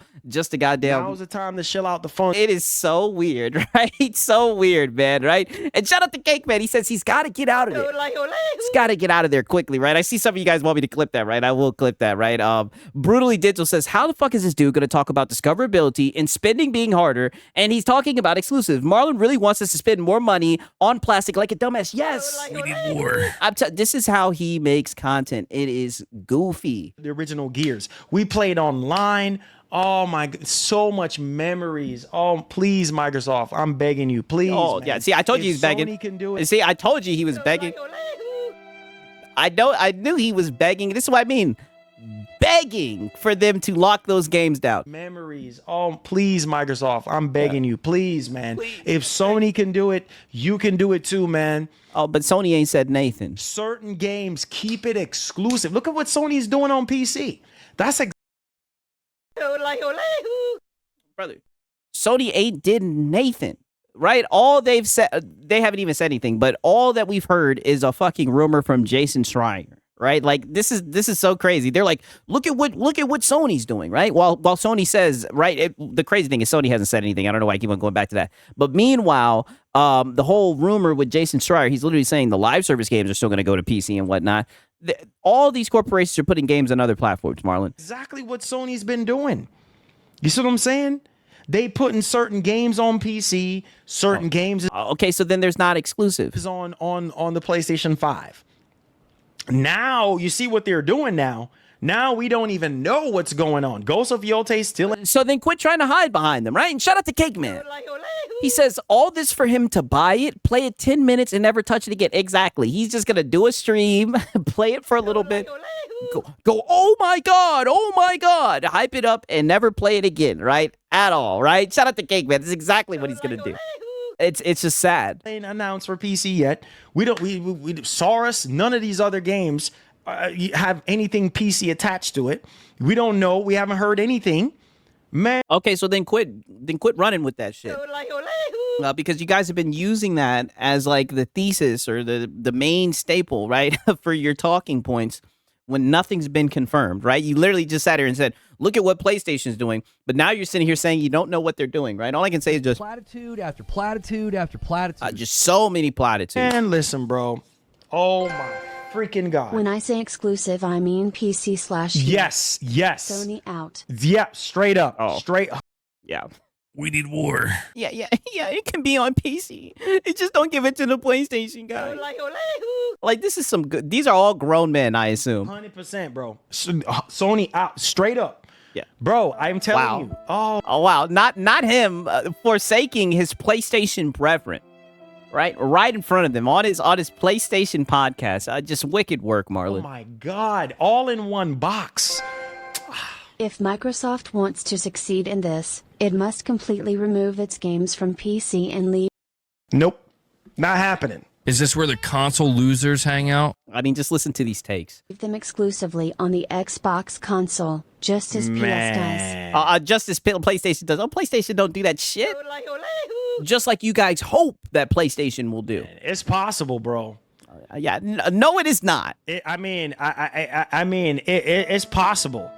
goddamn. Now's the time to chill out the phone. It is so weird, right? So weird, man, right? And shout out to Cake Man. He says he's got to get out of there. He's got to get out of there quickly, right? I see some of you guys want me to clip that, right? I will clip that, right? Brutally Digital says, how the fuck is this dude going to talk about discoverability and spending being harder? And he's talking about exclusive. Marlon really wants us to spend more money on plastic like a dumbass. Yes. We need war. This is how he makes content. It is goofy. The original Gears. We played online. Oh my God, so much memories. Oh, please, Microsoft, I'm begging you, please. Oh, man. yeah. See, I told you he's begging. Sony can do it. See, I told you he was begging. I knew he was begging. This is what I mean. Begging for them to lock those games down. Memories. Oh, please, Microsoft, I'm begging you, please, man. Please. If Sony can do it, you can do it too, man. Oh, but Sony ain't said Nathan. Certain games, keep it exclusive. Look at what Sony's doing on PC. That's brother. Sony ain't did Nathan, right? All they've said, they haven't even said anything, but all that we've heard is a fucking rumor from Jason Schreier, right? Like this is so crazy. They're like, look at what Sony's doing, right? While Sony says, right? The crazy thing is Sony hasn't said anything. I don't know why I keep on going back to that. But meanwhile, the whole rumor with Jason Schreier, he's literally saying the live service games are still going to go to PC and whatnot. All these corporations are putting games on other platforms, Marlon. Exactly what Sony's been doing. You see what I'm saying? They putting certain games on PC, certain games Okay, so then there's not exclusives on the PlayStation 5. Now, you see what they're doing now. Now we don't even know what's going on. Ghost of Yotei still. So then quit trying to hide behind them, right? And shout out to Cake Man. He says all this for him to buy it, play it 10 minutes, and never touch it again. Exactly. He's just going to do a stream, play it for a little bit, go, oh my God, hype it up, and never play it again, right? At all, right? Shout out to Cake Man. This is exactly what he's going to do. It's just sad. Ain't announced for PC yet. We Saurus, none of these other games have anything PC attached to it. We don't know. We haven't heard anything. Man. Okay, so then quit running with that shit. Because you guys have been using that as like the thesis or the main staple, right? For your talking points when nothing's been confirmed, right? You literally just sat here and said, look at what PlayStation's doing. But now you're sitting here saying you don't know what they're doing, right? All I can say is just Platitude after platitude after platitude. just so many platitudes. And listen, bro. Oh my freaking God. When I say exclusive, I mean PC/. Yes. Sony out. Yeah, straight up. Oh. Straight up. Yeah. We need war. Yeah, it can be on PC. It just don't give it to the PlayStation guy. Like, this is some good. These are all grown men, I assume. 100%, bro. Sony out. Straight up. Yeah. Bro, I'm telling Wow. you. Oh, Oh wow, not him forsaking his PlayStation brethren, right in front of them on his PlayStation podcast. Just wicked work, oh Marlon. my God. All in one box. If Microsoft wants to succeed in this, it must completely remove its games from PC and leave Nope. Not happening. Is this where the console losers hang out? I mean, just listen to these takes. them exclusively on the Xbox console, just as PS does. Just as PlayStation does. Oh, PlayStation don't do that shit. Just like you guys hope that PlayStation will do. It's possible, bro. No, it is not. I mean, it's possible.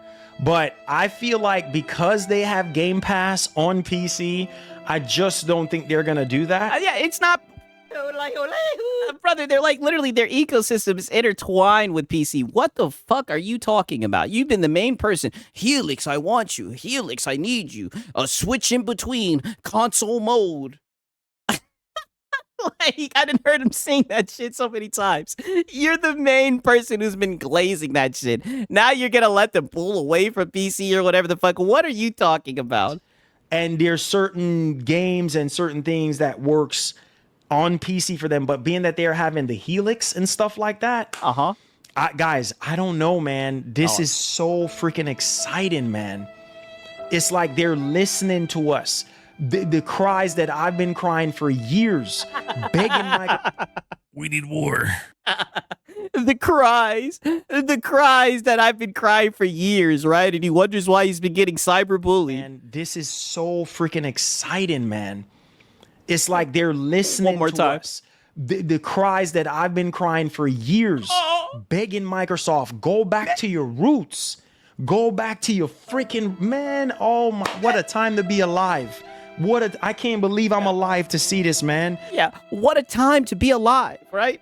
But I feel like because they have Game Pass on PC, I just don't think they're going to do that. Yeah, it's not. Brother, they're like literally their ecosystem is intertwined with PC. What the fuck are you talking about? You've been the main person. Helix, I want you. Helix, I need you. A switch in between console mode. Like, I didn't heard him sing that shit so many times. You're the main person who's been glazing that shit. Now you're gonna let them pull away from PC or whatever the fuck. What are you talking about? And there's certain games and certain things that works on PC for them, but being that they're having the Helix and stuff like that, guys, I don't know, man. This is so freaking exciting, man. It's like they're listening to us. The cries that I've been crying for years, begging my. We need war. The cries that I've been crying for years, right? And he wonders why he's been getting cyberbullied. And this is so freaking exciting, man. It's like they're listening One more to time. us. The cries that I've been crying for years, begging Microsoft, go back to your roots. Go back to your freaking, man. Oh my, what a time to be alive. I can't believe I'm alive to see this, man. Yeah, what a time to be alive, right?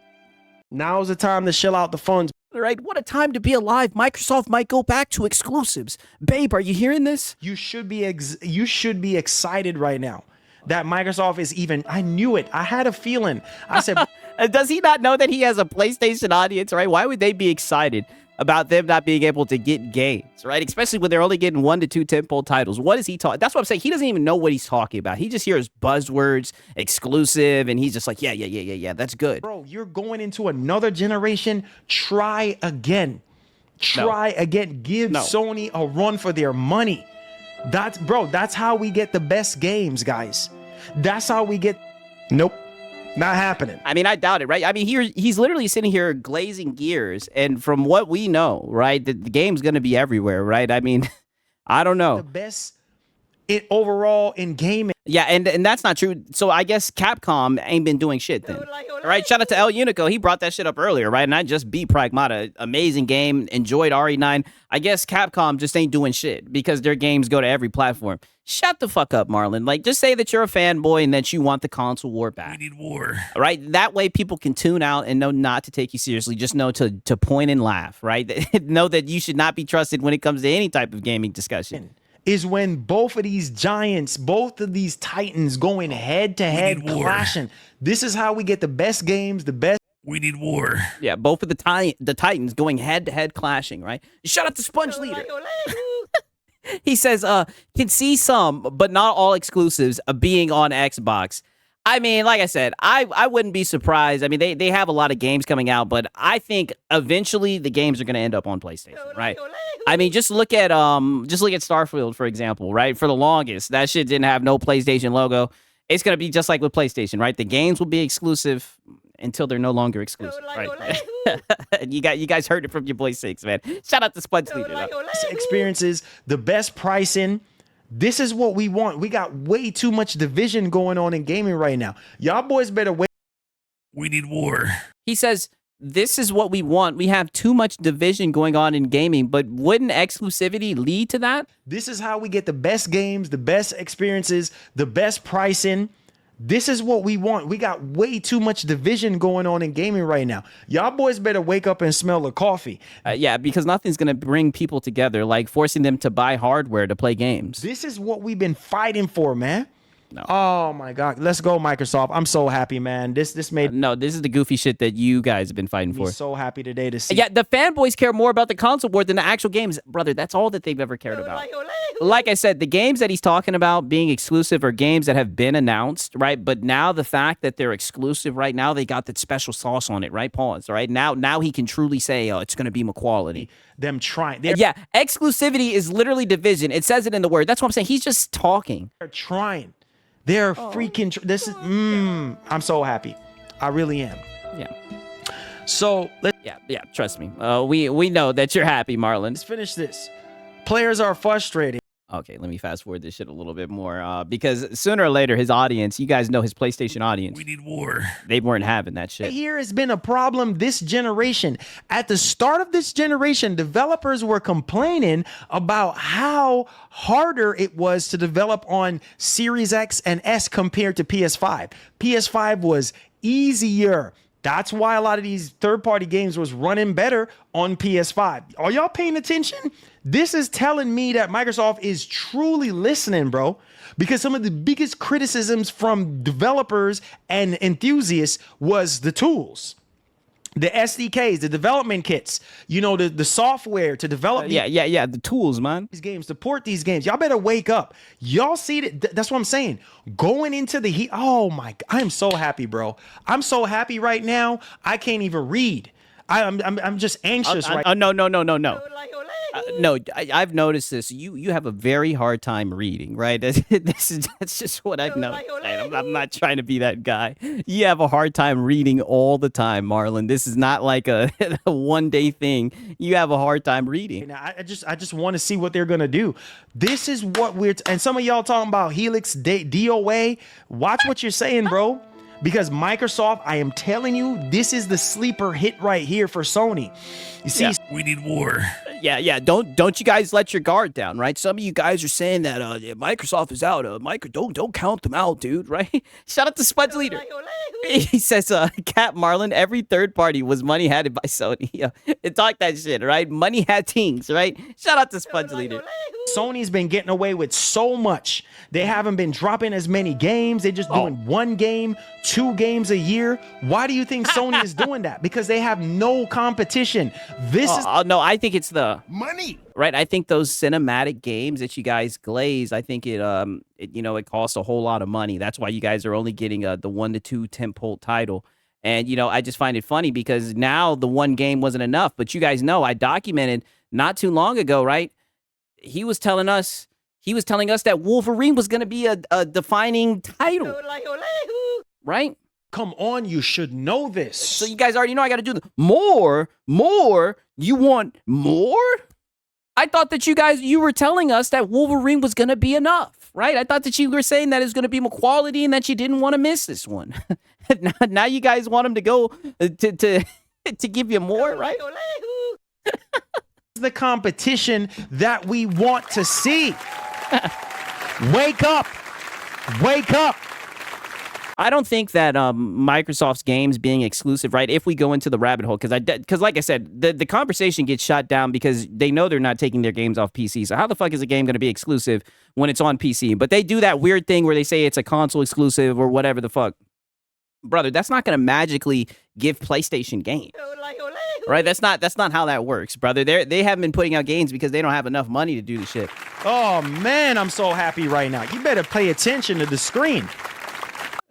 Now's the time to shell out the funds. Right, what a time to be alive. Microsoft might go back to exclusives. Babe, are you hearing this? You should be excited right now that Microsoft is even. I knew it. I had a feeling. I said, Does he not know that he has a PlayStation audience, right? Why would they be excited about them not being able to get games, right? Especially when they're only getting 1 to 2 tentpole titles. What is he talking? That's what I'm saying. He doesn't even know what he's talking about. He just hears buzzwords, exclusive, and he's just like, yeah, that's good. bro, you're going into another generation. Try again. Try again. Give Sony a run for their money. That's how we get the best games, guys. That's how we get. Nope. Not happening. I mean, I doubt it, right? I mean, he's literally sitting here glazing gears, and from what we know, right, the game's going to be everywhere, right? I mean, I don't know. The best overall in gaming. Yeah, and that's not true. So I guess Capcom ain't been doing shit then. Right? Shout out to El Unico. He brought that shit up earlier, right? And I just beat Pragmata. Amazing game. Enjoyed RE9. I guess Capcom just ain't doing shit because their games go to every platform. Shut the fuck up, Marlon. Like, just say that you're a fanboy and that you want the console war back. We need war. Right? That way people can tune out and know not to take you seriously. Just know to point and laugh, right? Know that you should not be trusted when it comes to any type of gaming discussion. Is when both of these giants, both of these titans going head to head clashing. This is how we get the best games, the best. We need war. Yeah, both of the titans going head to head clashing, right? Shout out to Sponge Leader. He says, can see some, but not all exclusives being on Xbox. I mean, like I said, I wouldn't be surprised. I mean, they have a lot of games coming out, but I think eventually the games are going to end up on PlayStation, right? I mean, just look at Starfield, for example, right? For the longest, that shit didn't have no PlayStation logo. It's going to be just like with PlayStation, right? The games will be exclusive until they're no longer exclusive, right? You guys heard it from your boy Six, man. Shout out to Sponge Leader. Experiences, the best pricing. This is what we want. We got way too much division going on in gaming right now. Y'all boys better wait. We need war. He says, this is what we want. We have too much division going on in gaming, but wouldn't exclusivity lead to that? This is how we get the best games, the best experiences, the best pricing. This is what we want. We got way too much division going on in gaming right now. Y'all boys better wake up and smell the coffee. Yeah, because nothing's going to bring people together, like forcing them to buy hardware to play games. This is what we've been fighting for, man. No. Oh my God. Let's go, Microsoft. I'm so happy, man. This made No, this is the goofy shit that you guys have been fighting me for. so happy today to see. Yeah, the fanboys care more about the console war than the actual games. Brother, that's all that they've ever cared about. Like I said, the games that he's talking about being exclusive are games that have been announced, right? But now the fact that they're exclusive right now, they got that special sauce on it, right? Pause, right? Now he can truly say, oh, it's going to be quality. Them trying. Yeah, exclusivity is literally division. It says it in the word. That's what I'm saying. He's just talking. They're trying. They're freaking. This is. I'm so happy. I really am. Yeah. So Yeah, trust me. We know that you're happy, Marlon. let's finish this. Players are frustrated. Okay, let me fast forward this shit a little bit more because sooner or later, his audience, you guys know his PlayStation audience. We need war. They weren't having that shit. Here has been a problem this generation. At the start of this generation, developers were complaining about how harder it was to develop on Series X and S compared to PS5. PS5 was easier. That's why a lot of these third-party games was running better on PS5. Are y'all paying attention? This is telling me that Microsoft is truly listening, bro. Because some of the biggest criticisms from developers and enthusiasts was the tools, the SDKs, the development kits, you know, the software to develop Yeah, the tools, man. these games, support these games. Y'all better wake up. Y'all see that? That's what I'm saying. Going into the heat. Oh my! I'm so happy, bro. I'm so happy right now. I can't even read. I'm just anxious right. No. No, I've noticed this. You have a very hard time reading, right? That's just what I've noticed. I'm not trying to be that guy. You have a hard time reading all the time, Marlon. This is not like a one-day thing. You have a hard time reading. Now, I just want to see what they're gonna do. This is what and some of y'all talking about Helix DOA. Watch what you're saying, bro. Because Microsoft, I am telling you, this is the sleeper hit right here for Sony. You see, We need war. Yeah. Don't you guys let your guard down, right? Some of you guys are saying that Microsoft is out. Don't count them out, dude. Right? Shout out to Spudge Leader. He says, Cap Marlon, every third party was money hatted by Sony. Talk that shit, right? Money had things, right? Shout out to Spudge Leader. Sony's been getting away with so much. They haven't been dropping as many games. They're just doing one game, 2 games a year. Why do you think Sony is doing that? Because they have no competition. This is No, I think it's the Money. right. I think those cinematic games that you guys glaze, I think it costs a whole lot of money. That's why you guys are only getting the 1 to 2 tentpole title. And I just find it funny because now the one game wasn't enough. But you guys know I documented not too long ago, right? He was telling us that Wolverine was going to be a defining title, right? come on, you should know this. So you guys already know I got to do more. You want more? I thought that you were telling us that Wolverine was going to be enough, right? I thought that you were saying that it's going to be more quality and that you didn't want to miss this one. Now you guys want him to go to give you more, right? The competition that we want to see. Wake up. Wake up. I don't think that Microsoft's games being exclusive, right? If we go into the rabbit hole, because like I said, the conversation gets shot down because they know they're not taking their games off PC. So how the fuck is a game going to be exclusive when it's on PC? But they do that weird thing where they say it's a console exclusive or whatever the fuck. Brother, that's not going to magically give PlayStation games. Right? That's not how that works, brother. They haven't been putting out games because they don't have enough money to do the shit. Oh man, I'm so happy right now. You better pay attention to the screen.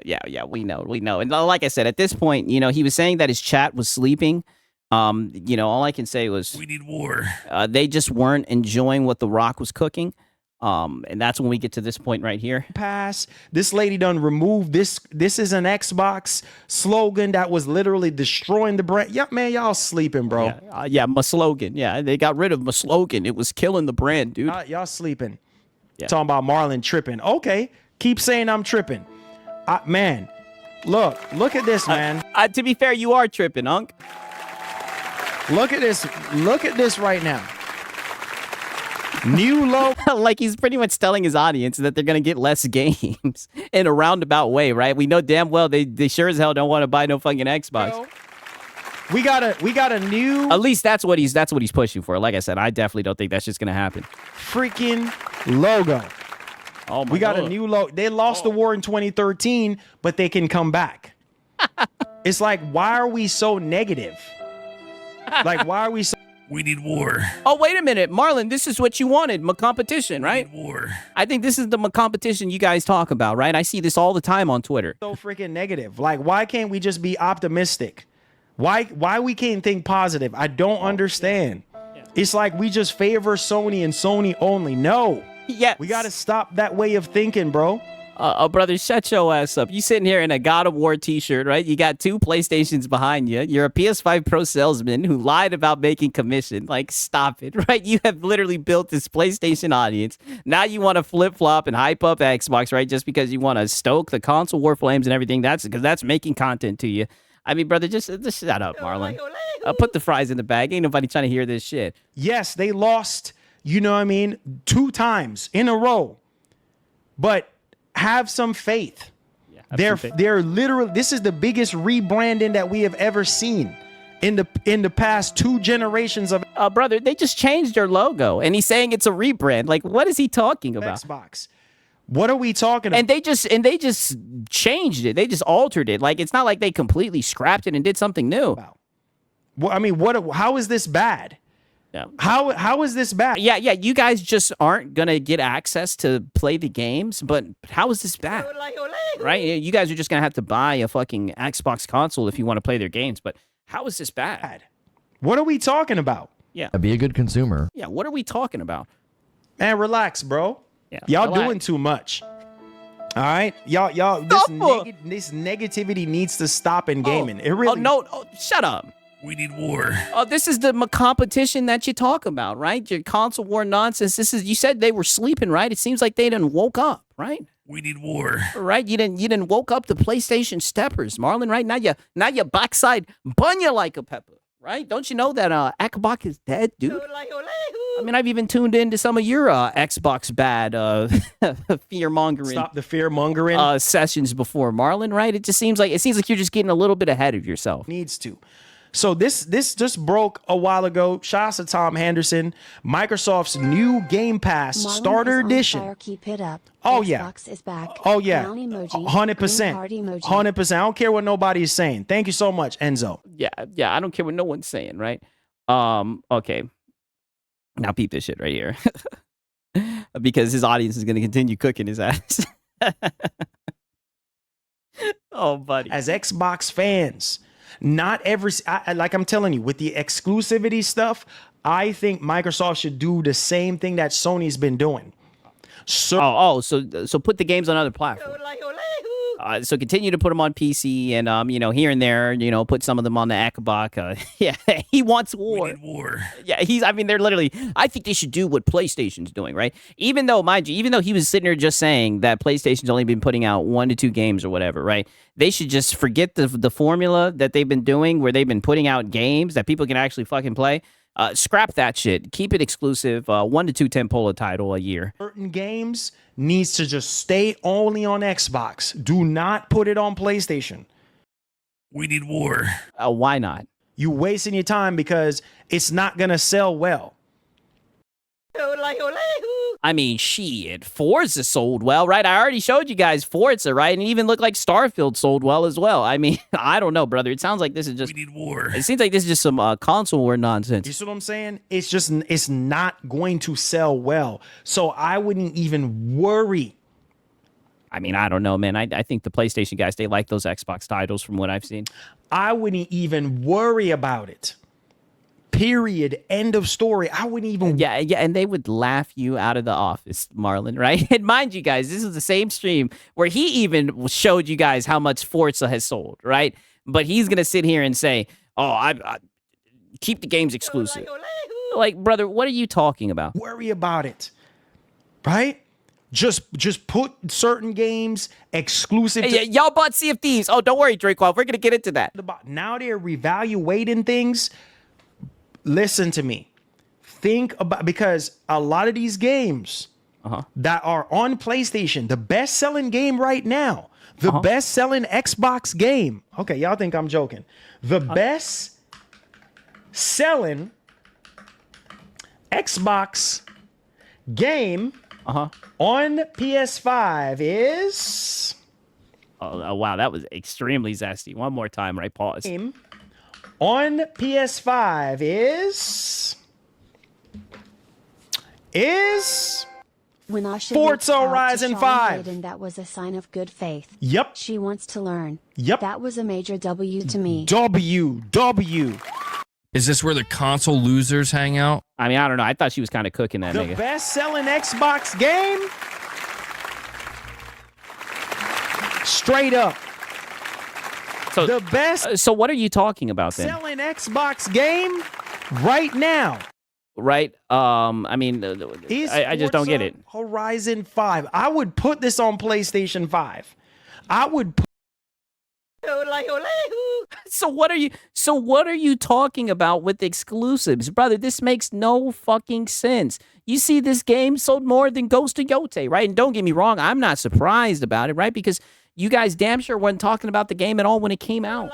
Yeah, we know. And like I said, at this point, he was saying that his chat was sleeping. All I can say was we need war. They just weren't enjoying what The Rock was cooking. And that's when we get to this point right here. Pass. This lady done removed this. This is an Xbox slogan that was literally destroying the brand. Yeah, man, y'all sleeping, bro. My slogan. Yeah, they got rid of my slogan. It was killing the brand, dude. Y'all sleeping. Yeah. Talking about Marlon tripping. Okay, keep saying I'm tripping. Man, look at this, man. To be fair, you are tripping, Unc. Look at this. Look at this right now. New logo. Like he's pretty much telling his audience that they're gonna get less games in a roundabout way, right? We know damn well they sure as hell don't want to buy no fucking Xbox. We got a new At least that's what he's pushing for. Like I said, I definitely don't think that's just gonna happen. freaking logo. Oh my We got God. a new logo. They lost the war in 2013, but they can come back. It's like, why are we so negative? Like, why are we so We need war. Oh, wait a minute, Marlon, this is what you wanted, competition, right? War. I think this is the competition you guys talk about, right? I see this all the time on Twitter. freaking negative? Like, why can't we just be optimistic? Why we can't think positive? I don't understand. It's like we just favor Sony and Sony only. No. Yes. We got to stop that way of thinking, bro. Brother, shut your ass up. You sitting here in a God of War t-shirt, right? You got 2 PlayStations behind you. You're a PS5 Pro salesman who lied about making commission. Like, stop it, right? You have literally built this PlayStation audience. Now you want to flip-flop and hype up Xbox, right? Just because you want to stoke the console war flames and everything. That's because that's making content to you. I mean, brother, just shut up, Marlon. Put the fries in the bag. Ain't nobody trying to hear this shit. Yes, they lost, you know what I mean, 2 times in a row. But have some faith. They're literally, this is the biggest rebranding that we have ever seen in the past 2 generations of Brother, they just changed their logo, and he's saying it's a rebrand. Like, what is he talking about? Xbox. What are we talking about? And they just changed it. They just altered it. Like, it's not like they completely scrapped it and did something new. Well, I mean, how is this bad? Yeah. How is this bad? Yeah, you guys just aren't gonna get access to play the games, but how is this bad? Right? You guys are just gonna have to buy a fucking Xbox console if you want to play their games, but how is this bad? What are we talking about? Yeah. Be a good consumer. Yeah, what are we talking about? Man, relax, bro. Yeah, y'all relax. doing too much. All right? Y'all this negativity needs to stop in gaming. It really Shut up. We need war. Oh, this is the competition that you talk about, right? Your console war nonsense. You said they were sleeping, right? It seems like they didn't woke up, right? We need war. Right? You didn't woke up the PlayStation steppers, Marlon, right? Now your backside bunya like a pepper, right? Don't you know that Xbox is dead, dude? I mean, I've even tuned into some of your Xbox bad fear mongering. Stop the fear mongering sessions before, Marlon, right? It seems like you're just getting a little bit ahead of yourself. Needs to. So this just broke a while ago. Shouts to Tom Henderson. Microsoft's new Game Pass Marlon Starter is on Edition. fire. Keep it up. Oh, Xbox yeah. is back. Oh yeah, Down emoji, 100%, green heart emoji. 100%. I don't care what nobody is saying. Thank you so much, Enzo. Yeah, I don't care what no one's saying, right? Okay. Now peep this shit right here. Because his audience is going to continue cooking his ass. Oh, buddy. As Xbox fans, not every like I'm telling you, with the exclusivity stuff, I think Microsoft should do the same thing that Sony's been doing. So So put the games on other platforms. So continue to put them on PC and here and there, put some of them on the Xbox. Yeah, he wants war. We need war. Yeah, they're literally, I think they should do what PlayStation's doing, right? Even though, mind you, he was sitting there just saying that PlayStation's only been putting out 1 to 2 games or whatever, right? They should just forget the formula that they've been doing where they've been putting out games that people can actually fucking play. Scrap that shit. Keep it exclusive. 1 to 2 tentpole title a year. certain games needs to just stay only on Xbox. Do not put it on PlayStation. We need war. Why not? You wasting your time because it's not gonna sell well. I mean, shit. Forza sold well, right? I already showed you guys Forza, right? And it even looked like Starfield sold well as well. I mean, I don't know, brother. It sounds like this is just... We need war. It seems like this is just some console war nonsense. You see what I'm saying? It's not going to sell well. So I wouldn't even worry. I mean, I don't know, man. I think the PlayStation guys, they like those Xbox titles from what I've seen. I wouldn't even worry about it. Period. End of story. I wouldn't even. Yeah, and they would laugh you out of the office, Marlon, right? And mind you guys, this is the same stream where he even showed you guys how much Forza has sold, right? But he's going to sit here and say, oh, I keep the games exclusive. Like, brother, what are you talking about? Worry about it. Right? Just put certain games exclusive. Hey, y'all bought Sea of Thieves. Oh, don't worry, Drakeoff. We're going to get into that. Now they're reevaluating things. listen to me. Think about, because a lot of these games that are on PlayStation, the best-selling game right now, the best-selling Xbox game. Okay, y'all think I'm joking. The best-selling Xbox game on PS5 is... Oh, wow, that was extremely zesty. One more time, right? Pause. Game on PS5 is When Asha Forza reached out to Horizon Shawn 5. Layden, that was a sign of good faith. Yep. She wants to learn. Yep. That was a major W to me. W. Is this where the console losers hang out? I mean, I don't know. I thought she was kind of cooking that The nigga. best-selling Xbox game. Straight up. So, The best so what are you talking about then? selling Xbox game right now Right? I mean, is I just don't get it. Forza Horizon 5. I would put this on PlayStation 5. I would put So what are you talking about with exclusives? Brother, this makes no fucking sense. You see, this game sold more than Ghost of Yote, right? And don't get me wrong, I'm not surprised about it, right? Because you guys damn sure weren't talking about the game at all when it came out.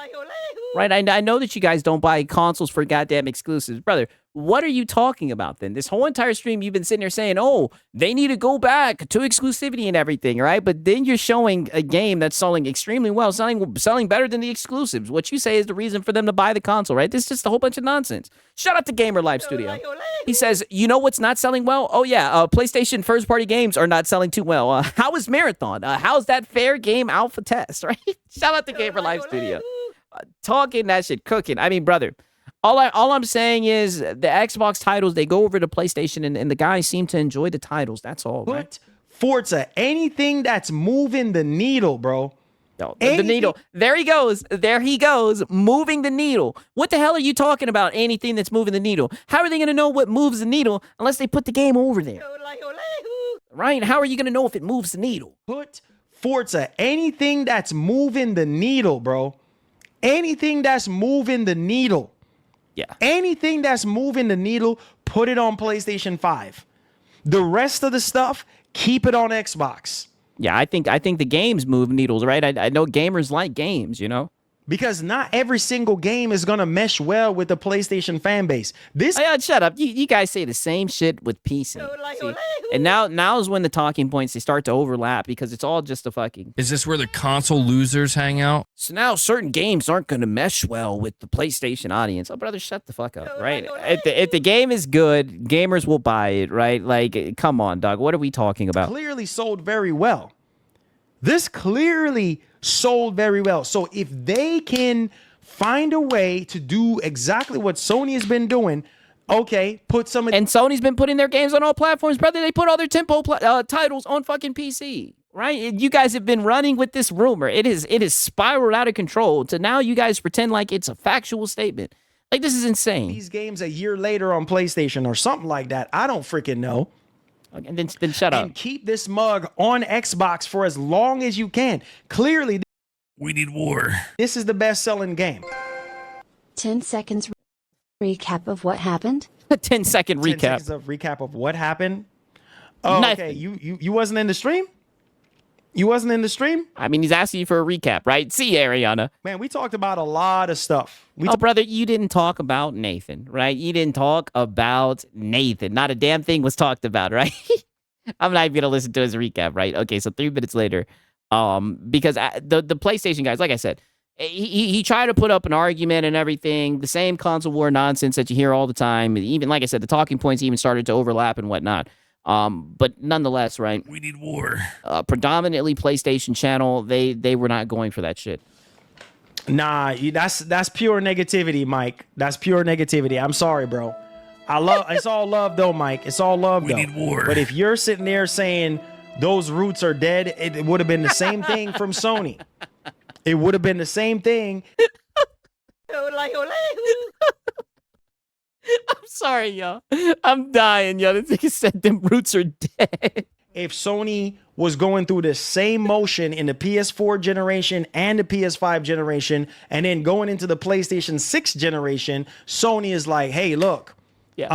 Right? I know that you guys don't buy consoles for goddamn exclusives. Brother, what are you talking about then? This whole entire stream, you've been sitting there saying, oh, they need to go back to exclusivity and everything, right? But then you're showing a game that's selling extremely well, selling better than the exclusives. What you say is the reason for them to buy the console, right? This is just a whole bunch of nonsense. Shout out to Gamer Live Studio. He says, you know what's not selling well? Oh, yeah, PlayStation first-party games are not selling too well. How is Marathon? How's that fair game alpha test, right? Shout out to Gamer Live Studio. Talking that shit, cooking. I mean, brother, all I'm saying is the Xbox titles, they go over to PlayStation, and the guys seem to enjoy the titles. That's all, right? put Forza, anything that's moving the needle, bro. No, the needle. There he goes. There he goes, moving the needle. What the hell are you talking about? Anything that's moving the needle? How are they going to know what moves the needle unless they put the game over there? Right? How are you going to know if it moves the needle? Put Forza, anything that's moving the needle, bro. Anything that's moving the needle. Yeah. Anything that's moving the needle, put it on PlayStation 5. The rest of the stuff, keep it on Xbox. Yeah, I think the games move needles, right? I know gamers like games, you know? Because not every single game is going to mesh well with the PlayStation fan base. This Shut up. You guys say the same shit with PC. See? And now is when the talking points, they start to overlap because it's all just a fucking... Is this where the console losers hang out? So now certain games aren't going to mesh well with the PlayStation audience. Oh, brother, shut the fuck up, right? If the game is good, gamers will buy it, right? Like, come on, dog. What are we talking about? clearly sold very well. This clearly sold very well. So if they can find a way to do exactly what Sony has been doing, okay, put some of And Sony's been putting their games on all platforms, brother. They put all their tempo titles on fucking PC, right? You guys have been running with this rumor. It is spiraled out of control to now you guys pretend like it's a factual statement. Like, this is insane. these games a year later on PlayStation or something like that. I don't freaking know. And then shut up. And keep this mug on Xbox for as long as you can. Clearly, We need war. this is the best-selling game. 10 seconds recap of what happened. 10-second 10 recap. seconds of recap of what happened. Oh, Nothing. okay. You wasn't in the stream? You wasn't in the stream? I mean, he's asking you for a recap, right? See, Ariana. Man, we talked about a lot of stuff. Oh, brother, you didn't talk about Nathan, right? You didn't talk about Nathan. Not a damn thing was talked about, right? I'm not even gonna listen to his recap, right? Okay, so 3 minutes later, because the PlayStation guys, like I said, he tried to put up an argument and everything, the same console war nonsense that you hear all the time. Even like I said, the talking points even started to overlap and whatnot. But nonetheless, right? We need war. Predominantly PlayStation channel, they were not going for that shit. Nah, that's pure negativity, Mike. That's pure negativity. I'm sorry, bro. It's all love though, Mike. It's all love though. We need war. But if you're sitting there saying those roots are dead, it would have been the same thing from Sony. It would have been the same thing. I'm sorry, y'all. I'm dying, y'all. This nigga said them roots are dead. if Sony was going through the same motion in the PS4 generation and the PS5 generation, and then going into the PlayStation 6 generation, Sony is like, hey, look, you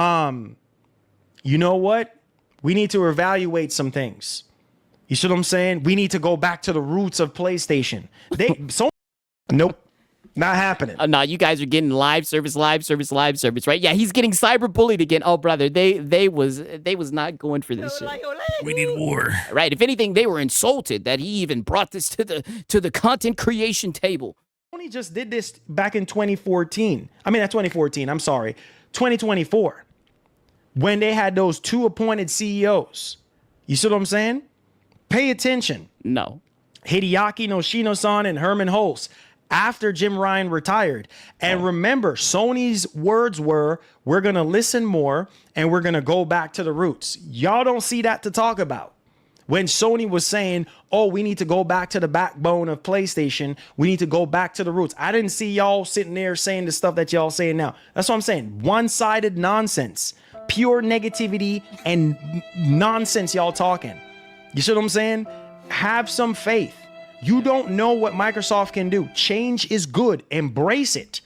know what? We need to evaluate some things. You see what I'm saying? We need to go back to the roots of PlayStation. Nope. Not happening. No, you guys are getting live service, right? Yeah, he's getting cyberbullied again. Oh, brother, they was not going for this shit. We need war. Right. If anything, they were insulted that he even brought this to the content creation table. Sony just did this back in 2014. I mean, that's 2014. I'm sorry. 2024. When they had those 2 appointed CEOs. You see what I'm saying? Pay attention. No. Hideaki Noshino-san and Herman Hulse. After Jim Ryan retired. And remember, Sony's words were, we're going to listen more and we're going to go back to the roots. Y'all don't see that to talk about. When Sony was saying, oh, we need to go back to the backbone of PlayStation. We need to go back to the roots. I didn't see y'all sitting there saying the stuff that y'all saying now. That's what I'm saying. One-sided nonsense. Pure negativity and nonsense y'all talking. You see what I'm saying? Have some faith. You don't know what Microsoft can do. Change is good. Embrace it.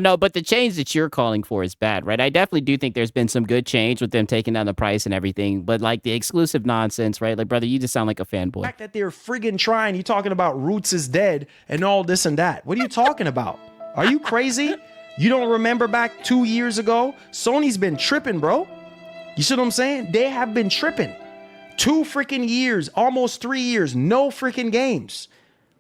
No, but the change that you're calling for is bad, right? I definitely do think there's been some good change with them taking down the price and everything, but like the exclusive nonsense, right? Like, brother, you just sound like a fanboy. The fact that they're friggin' trying, you talking about Roots is dead and all this and that. What are you talking about? Are you crazy? You don't remember back 2 years ago? Sony's been tripping, bro. You see what I'm saying? They have been tripping. 2 freaking years, almost 3 years, no freaking games.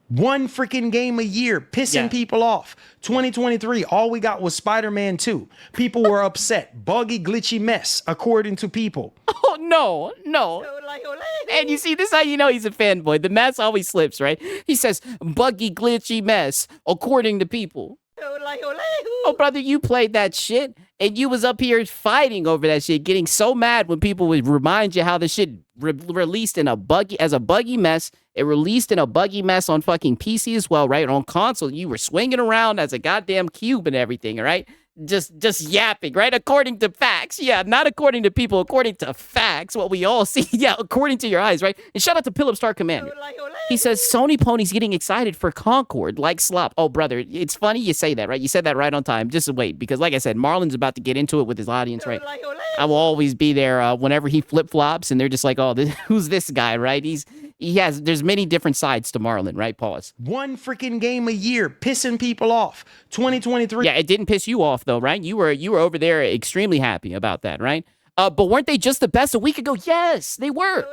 1 freaking game a year, pissing people off. 2023, all we got was Spider-Man 2. People were upset. Buggy, glitchy mess, according to people. Oh, no. And you see, this is how you know he's a fanboy. The mess always slips, right? He says, buggy, glitchy mess, according to people. Oh, brother, you played that shit, and you was up here fighting over that shit, getting so mad when people would remind you how the shit released in a buggy mess. It released in a buggy mess on fucking PC as well, right? On console, you were swinging around as a goddamn cube and everything, all right? Just yapping, right? According to facts. Yeah, not according to people, according to facts, what we all see. Yeah, according to your eyes, right? And shout out to Philip Star Commander. He says, Sony Pony's getting excited for Concord, like slop. Oh, brother, it's funny you say that, right? You said that right on time. Just wait, because like I said, Marlon's about to get into it with his audience, right? I will always be there whenever he flip-flops, and they're just like, oh, who's this guy, right? There's many different sides to Marlon, right? Pause. 1 freaking game a year, pissing people off. 2023. Yeah, it didn't piss you off, though, right? You were over there extremely happy about that, right? But weren't they just the best a week ago? Yes, they were.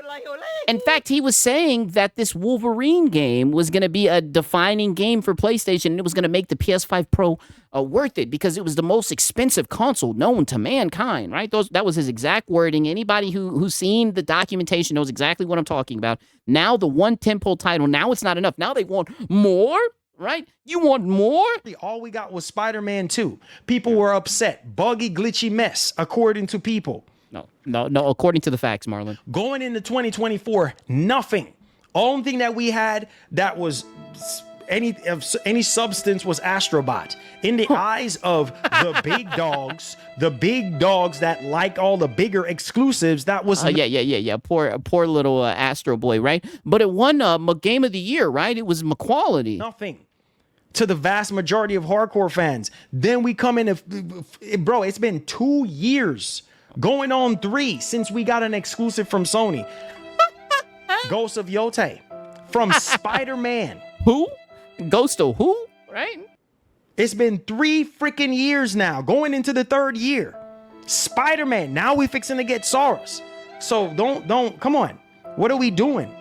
In fact, he was saying that this Wolverine game was going to be a defining game for PlayStation, and it was going to make the PS5 Pro worth it because it was the most expensive console known to mankind, right? That was his exact wording. Anybody who's seen the documentation knows exactly what I'm talking about. Now the one tentpole title, now it's not enough. Now they want more, right? You want more? All we got was Spider-Man 2. People were upset. Buggy, glitchy mess, according to people. No, according to the facts, Marlon. Going into 2024, nothing. Only thing that we had that was any substance was Astrobot. In the eyes of the big dogs that like all the bigger exclusives, that was... Yeah. Poor little Astro Boy, right? But it won Game of the Year, right? It was McQuality. Nothing. To the vast majority of hardcore fans. Then we come in... Bro, it's been 2 years... Going on 3 since we got an exclusive from Sony. Ghost of Yote. From Spider-Man. Who? Ghost of who? Right? It's been 3 freaking years now. Going into the 3rd year. Spider-Man. Now we fixing to get Soros. So don't, come on. What are we doing?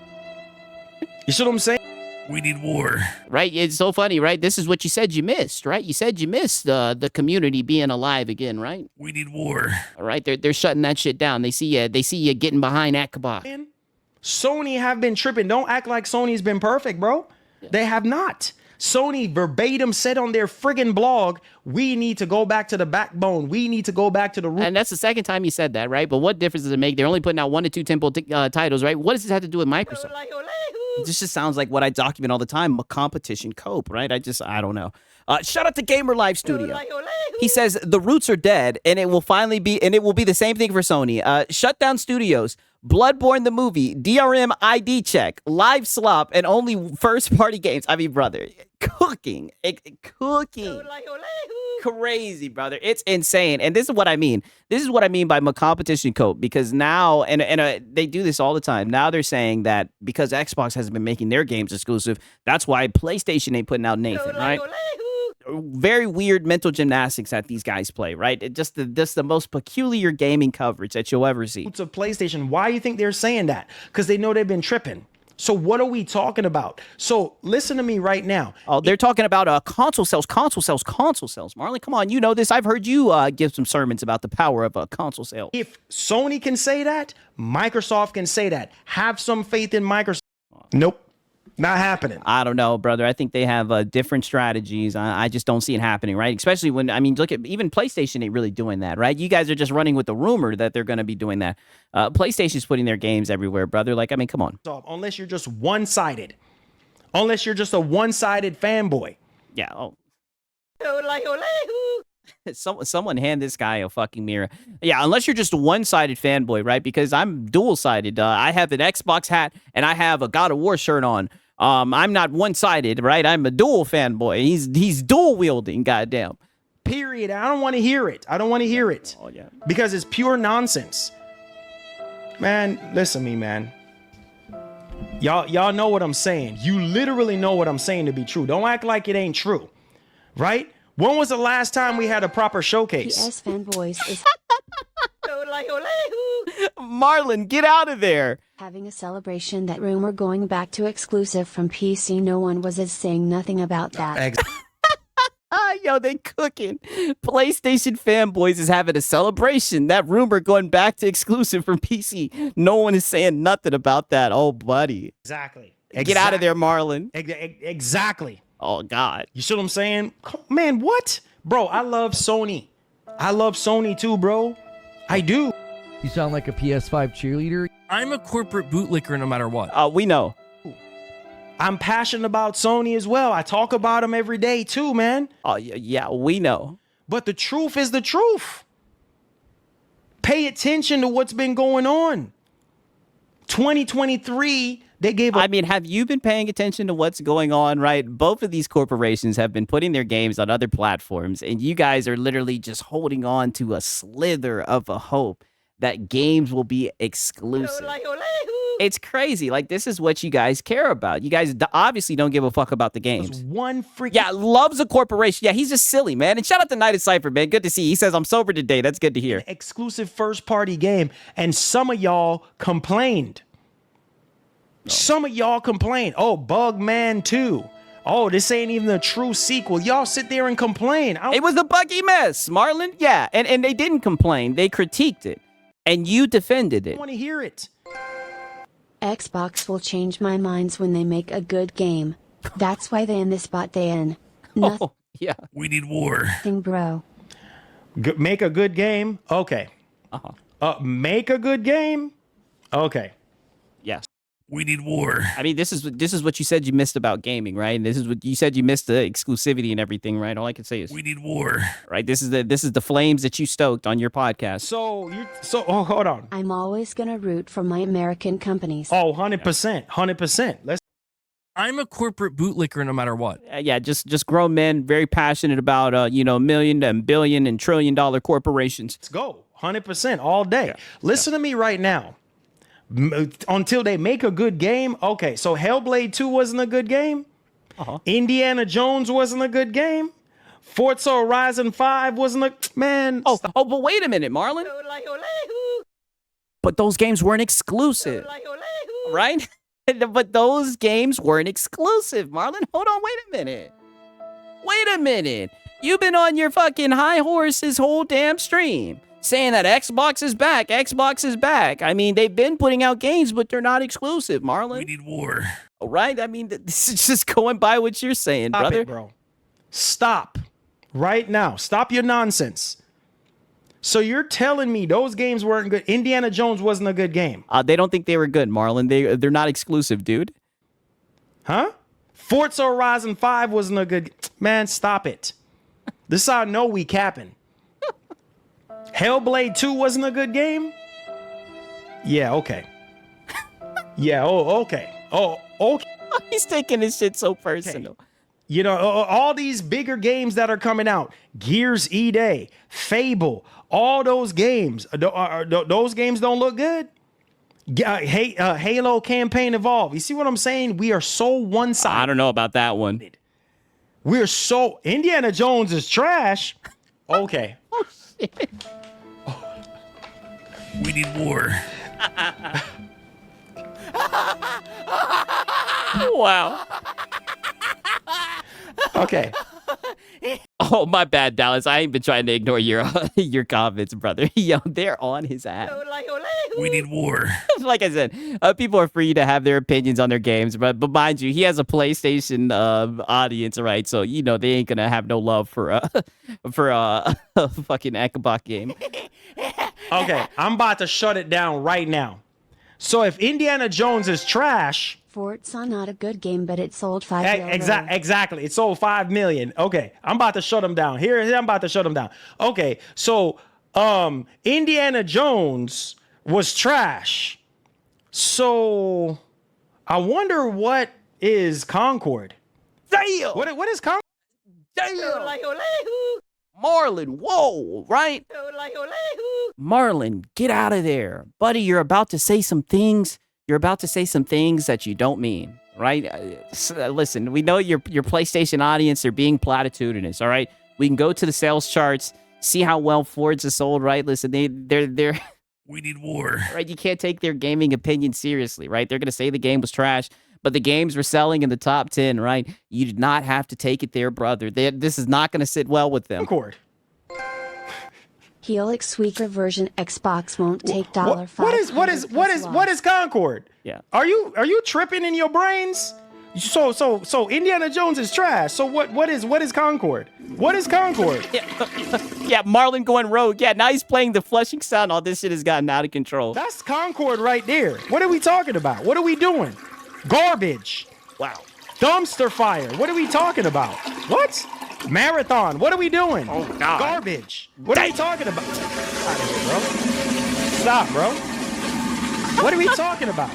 You see what I'm saying? We need war. Right? It's so funny, right? This is what you said you missed, right? You said you missed the community being alive again, right? We need war. All right, they're shutting that shit down. They see you getting behind Akabach. Sony have been tripping. Don't act like Sony's been perfect, bro. Yeah. They have not. Sony verbatim said on their friggin' blog, we need to go back to the backbone. We need to go back to the root. And that's the second time you said that, right? But what difference does it make? They're only putting out 1 to 2 temple titles, right? What does this have to do with Microsoft? This just sounds like what I document all the time, competition cope, right? I don't know. Shout out to Gamer Live Studio. He says the roots are dead, and it will be the same thing for Sony. Shut down studios, Bloodborne the movie, DRM ID check, live slop, and only first-party games. I mean, brother, cooking. Crazy, brother. It's insane. And this is what I mean. This is what I mean by my competition cope, because now, and they do this all the time. Now they're saying that because Xbox has been making their games exclusive, that's why PlayStation ain't putting out Nathan, right? Very weird mental gymnastics that these guys play, right? Just the most peculiar gaming coverage that you'll ever see. Of PlayStation. Why do you think they're saying that? Because they know they've been tripping. So what are we talking about? So listen to me right now. Oh, they're talking about console sales. Marlon, come on, you know this. I've heard you give some sermons about the power of a console sale. If Sony can say that, Microsoft can say that. Have some faith in Microsoft. Nope. Not happening. I don't know, brother. I think they have different strategies. I just don't see it happening, right? Especially when, I mean, look at even PlayStation ain't really doing that, right? You guys are just running with the rumor that they're going to be doing that. PlayStation's putting their games everywhere, brother. Like, I mean, come on. Unless you're just one-sided. Unless you're just a one-sided fanboy. Yeah. Oh. Someone hand this guy a fucking mirror. Yeah, unless you're just a one-sided fanboy, right? Because I'm dual-sided. I have an Xbox hat and I have a God of War shirt on. I'm not one-sided, right? I'm a dual fanboy. He's dual-wielding, goddamn. Period. I don't want to hear it. I don't want to hear it. Oh, yeah. Because it's pure nonsense. Man, listen to me, man. Y'all know what I'm saying. You literally know what I'm saying to be true. Don't act like it ain't true. Right? When was the last time we had a proper showcase? PS fanboys is Marlon, get out of there. having a celebration. That rumor going back to exclusive from PC. No one was saying nothing about that. Yo, they cooking. PlayStation fanboys is having a celebration. That rumor going back to exclusive from PC. No one is saying nothing about that. Oh, buddy. Exactly. Get out of there, Marlon. Exactly. Oh, God. You see what I'm saying? Man, what? Bro, I love Sony. I love Sony too, bro. I do. You sound like a PS5 cheerleader. I'm a corporate bootlicker no matter what. We know. I'm passionate about Sony as well. I talk about them every day too, man. Oh, yeah, we know. But the truth is the truth. Pay attention to what's been going on. 2023, they gave I mean, have you been paying attention to what's going on, right? Both of these corporations have been putting their games on other platforms, and you guys are literally just holding on to a slither of a hope that games will be exclusive. It's crazy. Like, this is what you guys care about. You guys obviously don't give a fuck about the games. one freaking... Yeah, loves a corporation. Yeah, he's just silly, man. And shout out to Night of Cypher, man. Good to see you. He says, I'm sober today. That's good to hear. exclusive first-party game, and some of y'all complained. Some of y'all complained. Oh, Bugman 2. Oh, this ain't even a true sequel. Y'all sit there and complain. It was a buggy mess, Marlon. Yeah, and they didn't complain. They critiqued it, and you defended it. I want to hear it. Xbox will change my minds when they make a good game. That's why they in this spot they in. Oh, yeah. We need war. Nothing, bro. Make a good game. Okay. Make a good game. Okay. Yes. We need war. I mean, this is what you said you missed about gaming, right? And this is what you said you missed the exclusivity and everything, right? All I can say is we need war. Right? This is the flames that you stoked on your podcast. Oh, hold on. I'm always gonna root for my American companies. Oh, 100%. 100%. I'm a corporate bootlicker no matter what. Yeah, just grown men, very passionate about million and billion and $1 trillion corporations. Let's go. 100% all day. Yeah. Listen to me right now. Until they make a good game. Okay, so Hellblade 2 wasn't a good game. Indiana Jones wasn't a good game. Forza Horizon 5 wasn't a... Man. Oh, but wait a minute, Marlon. But those games weren't exclusive. Right? But those games weren't exclusive, Marlon. Hold on, wait a minute. You've been on your fucking high horse this whole damn stream, saying that Xbox is back. I mean, they've been putting out games, but they're not exclusive, Marlon. We need war. Right? I mean, this is just going by what you're saying, Stop brother. It, bro. Stop. Right now. Stop your nonsense. So you're telling me those games weren't good? Indiana Jones wasn't a good game? They don't think they were good, Marlon. They're not exclusive, dude. Huh? Forza Horizon 5 wasn't a good... Man, stop it. This is how I know we capping. Hellblade 2 wasn't a good game? Yeah, okay. Yeah, oh, okay. Oh, okay. He's taking this shit so personal. You know, all these bigger games that are coming out, Gears E-Day, Fable, all those games, those games don't look good. Halo Campaign Evolve. You see what I'm saying? We are so one-sided. I don't know about that one. We're so... Indiana Jones is trash. Okay. Oh, shit. We need war. Wow. Okay. Oh, my bad, Dallas. I ain't been trying to ignore your comments, brother. Yo, they're on his ass. We need war. Like I said, people are free to have their opinions on their games, but mind you, he has a PlayStation audience, right? So you know they ain't gonna have no love for a fucking Xbox game. Okay, I'm about to shut it down right now. So if Indiana Jones is trash... Forza not a good game, but it sold 5 million. Exactly. It sold 5 million. Okay. I'm about to shut him down. Here, I'm about to shut him down. Okay. So, Indiana Jones was trash. So, I wonder what is Concord? Damn. What is Concord? Damn. Marlon, whoa, right? Marlon, get out of there. Buddy, you're about to say some things. You're about to say some things that you don't mean, right? Listen, we know your PlayStation audience are being platitudinous, all right? We can go to the sales charts, see how well Fords are sold, right? Listen, they're We need war. right? You can't take their gaming opinion seriously, right? They're going to say the game was trash, but the games were selling in the top 10, right? You did not have to take it there, brother. This is not going to sit well with them. Concord. Helix weaker version Xbox won't take What is Concord? Yeah. Are you tripping in your brains? So Indiana Jones is trash. So what is Concord? What is Concord? Yeah, Marlon going rogue. Yeah, now he's playing the flushing sound. All this shit has gotten out of control. That's Concord right there. What are we talking about? What are we doing? Garbage. Wow. Dumpster fire. What are we talking about? What? Marathon. What are we doing? Oh, God. Garbage. What are we talking about? Out of here, bro. Stop, bro. What are we talking about?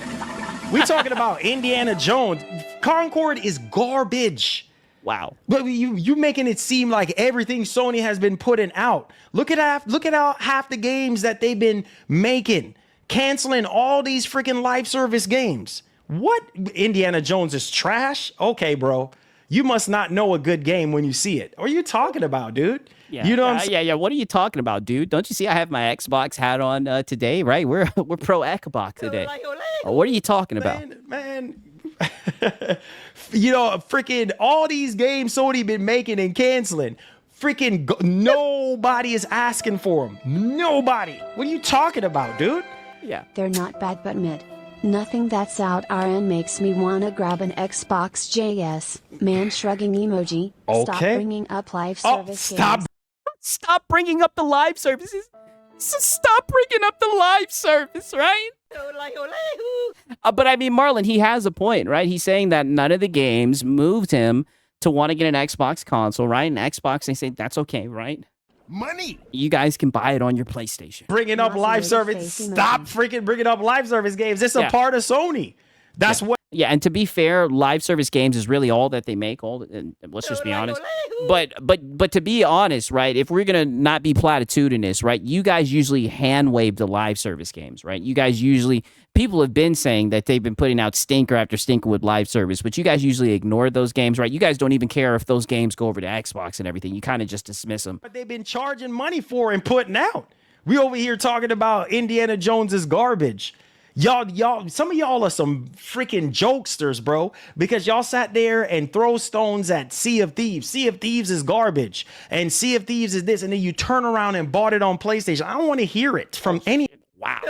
We talking about Indiana Jones. Concord is garbage. Wow. But you making it seem like everything Sony has been putting out. Look at half the games that they've been making, canceling all these freaking live service games. What? Indiana Jones is trash? Okay, bro. You must not know a good game when you see it. What are you talking about, dude? Yeah, you know what I'm saying? yeah. What are you talking about, dude? Don't you see I have my Xbox hat on today, right? We're pro Xbox today. What are you talking about? Man. You know, freaking all these games Sony been making and canceling. Freaking nobody is asking for them. Nobody. What are you talking about, dude? Yeah. They're not bad but mid. Nothing that's out RN makes me wanna grab an Xbox JS. Man shrugging emoji. Stop Okay. bringing up live service Stop. games. Stop bringing up the live services. Stop bringing up the live service, right? But I mean, Marlon, he has a point, right? He's saying that none of the games moved him to want to get an Xbox console, right? And Xbox, they say that's okay, right? Money. You guys can buy it on your PlayStation. Bringing up Awesome live lady service. face Stop emoji. freaking bringing up live service games. It's a Yeah. part of Sony. That's what. Yeah, and to be fair, live service games is really all that they make. And let's just be honest. But to be honest, right? If we're gonna not be platitudinous, right? You guys usually hand wave the live service games, right? You guys usually people have been saying that they've been putting out stinker after stinker with live service, but you guys usually ignore those games, right? You guys don't even care if those games go over to Xbox and everything. You kind of just dismiss them. But they've been charging money for and putting out. We over here talking about Indiana Jones's garbage. Y'all, some of y'all are some freaking jokesters, bro, because y'all sat there and throw stones at Sea of Thieves. Sea of Thieves is garbage, and Sea of Thieves is this, and then you turn around and bought it on PlayStation. I don't want to hear it from any. Wow.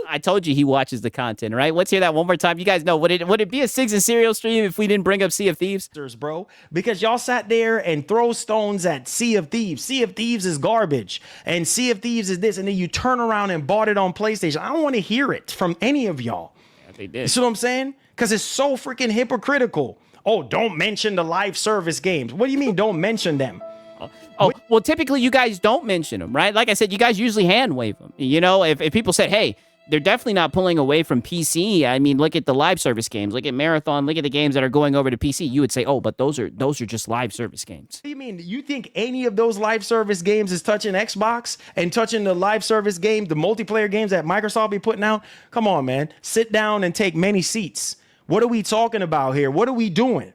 I told you he watches the content, right? Let's hear that one more time. You guys know, would it be a Sigs and Cereal stream if we didn't bring up Sea of Thieves? Bro, because y'all sat there and throw stones at Sea of Thieves. Sea of Thieves is garbage, and Sea of Thieves is this, and then you turn around and bought it on PlayStation. I don't want to hear it from any of y'all. Yeah, they did. You see what I'm saying? Because it's so freaking hypocritical. Oh, don't mention the live service games. What do you mean don't mention them? Oh, well, typically you guys don't mention them, right? Like I said, you guys usually hand wave them. You know, if people said, hey, they're definitely not pulling away from PC. I mean, look at the live service games. Look at Marathon. Look at the games that are going over to PC. You would say, oh, but those are just live service games. What do you mean? You think any of those live service games is touching Xbox and touching the live service game, the multiplayer games that Microsoft be putting out? Come on, man. Sit down and take many seats. What are we talking about here? What are we doing?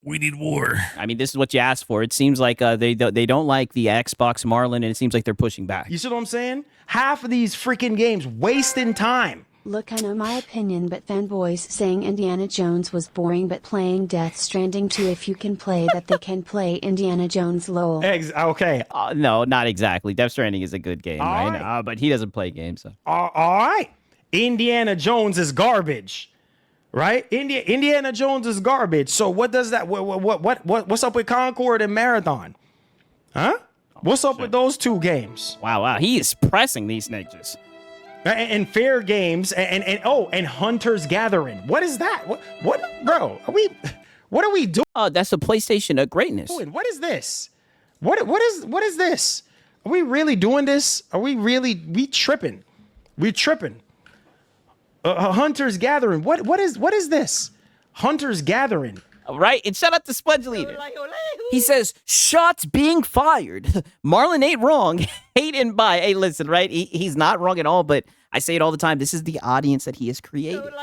We need war. I mean, this is what you asked for. It seems like they don't like the Xbox Marlon, and it seems like they're pushing back. You see what I'm saying? Half of these freaking games wasting time. Look, I know my opinion, but fanboys saying Indiana Jones was boring but playing Death Stranding 2 if you can play that they can play Indiana Jones lol. Okay. No, not exactly. Death Stranding is a good game, All right? But he doesn't play games. So. All right. Indiana Jones is garbage. Right? Indiana Jones is garbage. So what does that what's up with Concord and Marathon? Huh? What's up with those two games? Wow. He is pressing these ninjas. And fair games and Hunter's Gathering. What is that? What bro? What are we doing? Oh, that's a PlayStation of greatness. What is this? What is this? Are we really doing this? Are we tripping? We tripping. Hunter's Gathering. What is this? Hunter's Gathering. Right? And shout out to Sponge Leader. He says, shots being fired. Marlon ain't wrong. Hate and buy. Hey, listen, right? He's not wrong at all, but I say it all the time. This is the audience that he has created.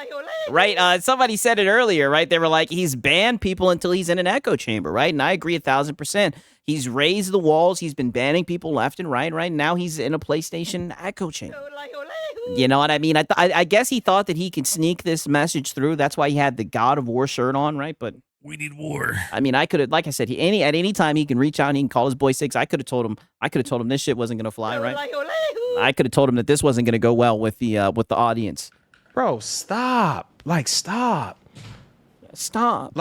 Right? Somebody said it earlier, right? They were like, he's banned people until he's in an echo chamber, right? And I agree 1,000%. He's raised the walls. He's been banning people left and right, right? Now he's in a PlayStation echo chamber. You know what I mean? I guess he thought that he could sneak this message through. That's why he had the God of War shirt on, right? But we need war. I mean, I could have, like I said, at any time he can reach out and he can call his boy Six. I could have told him this shit wasn't gonna fly, right? I could have told him that this wasn't gonna go well with the audience. Bro, stop. Stop. Stop.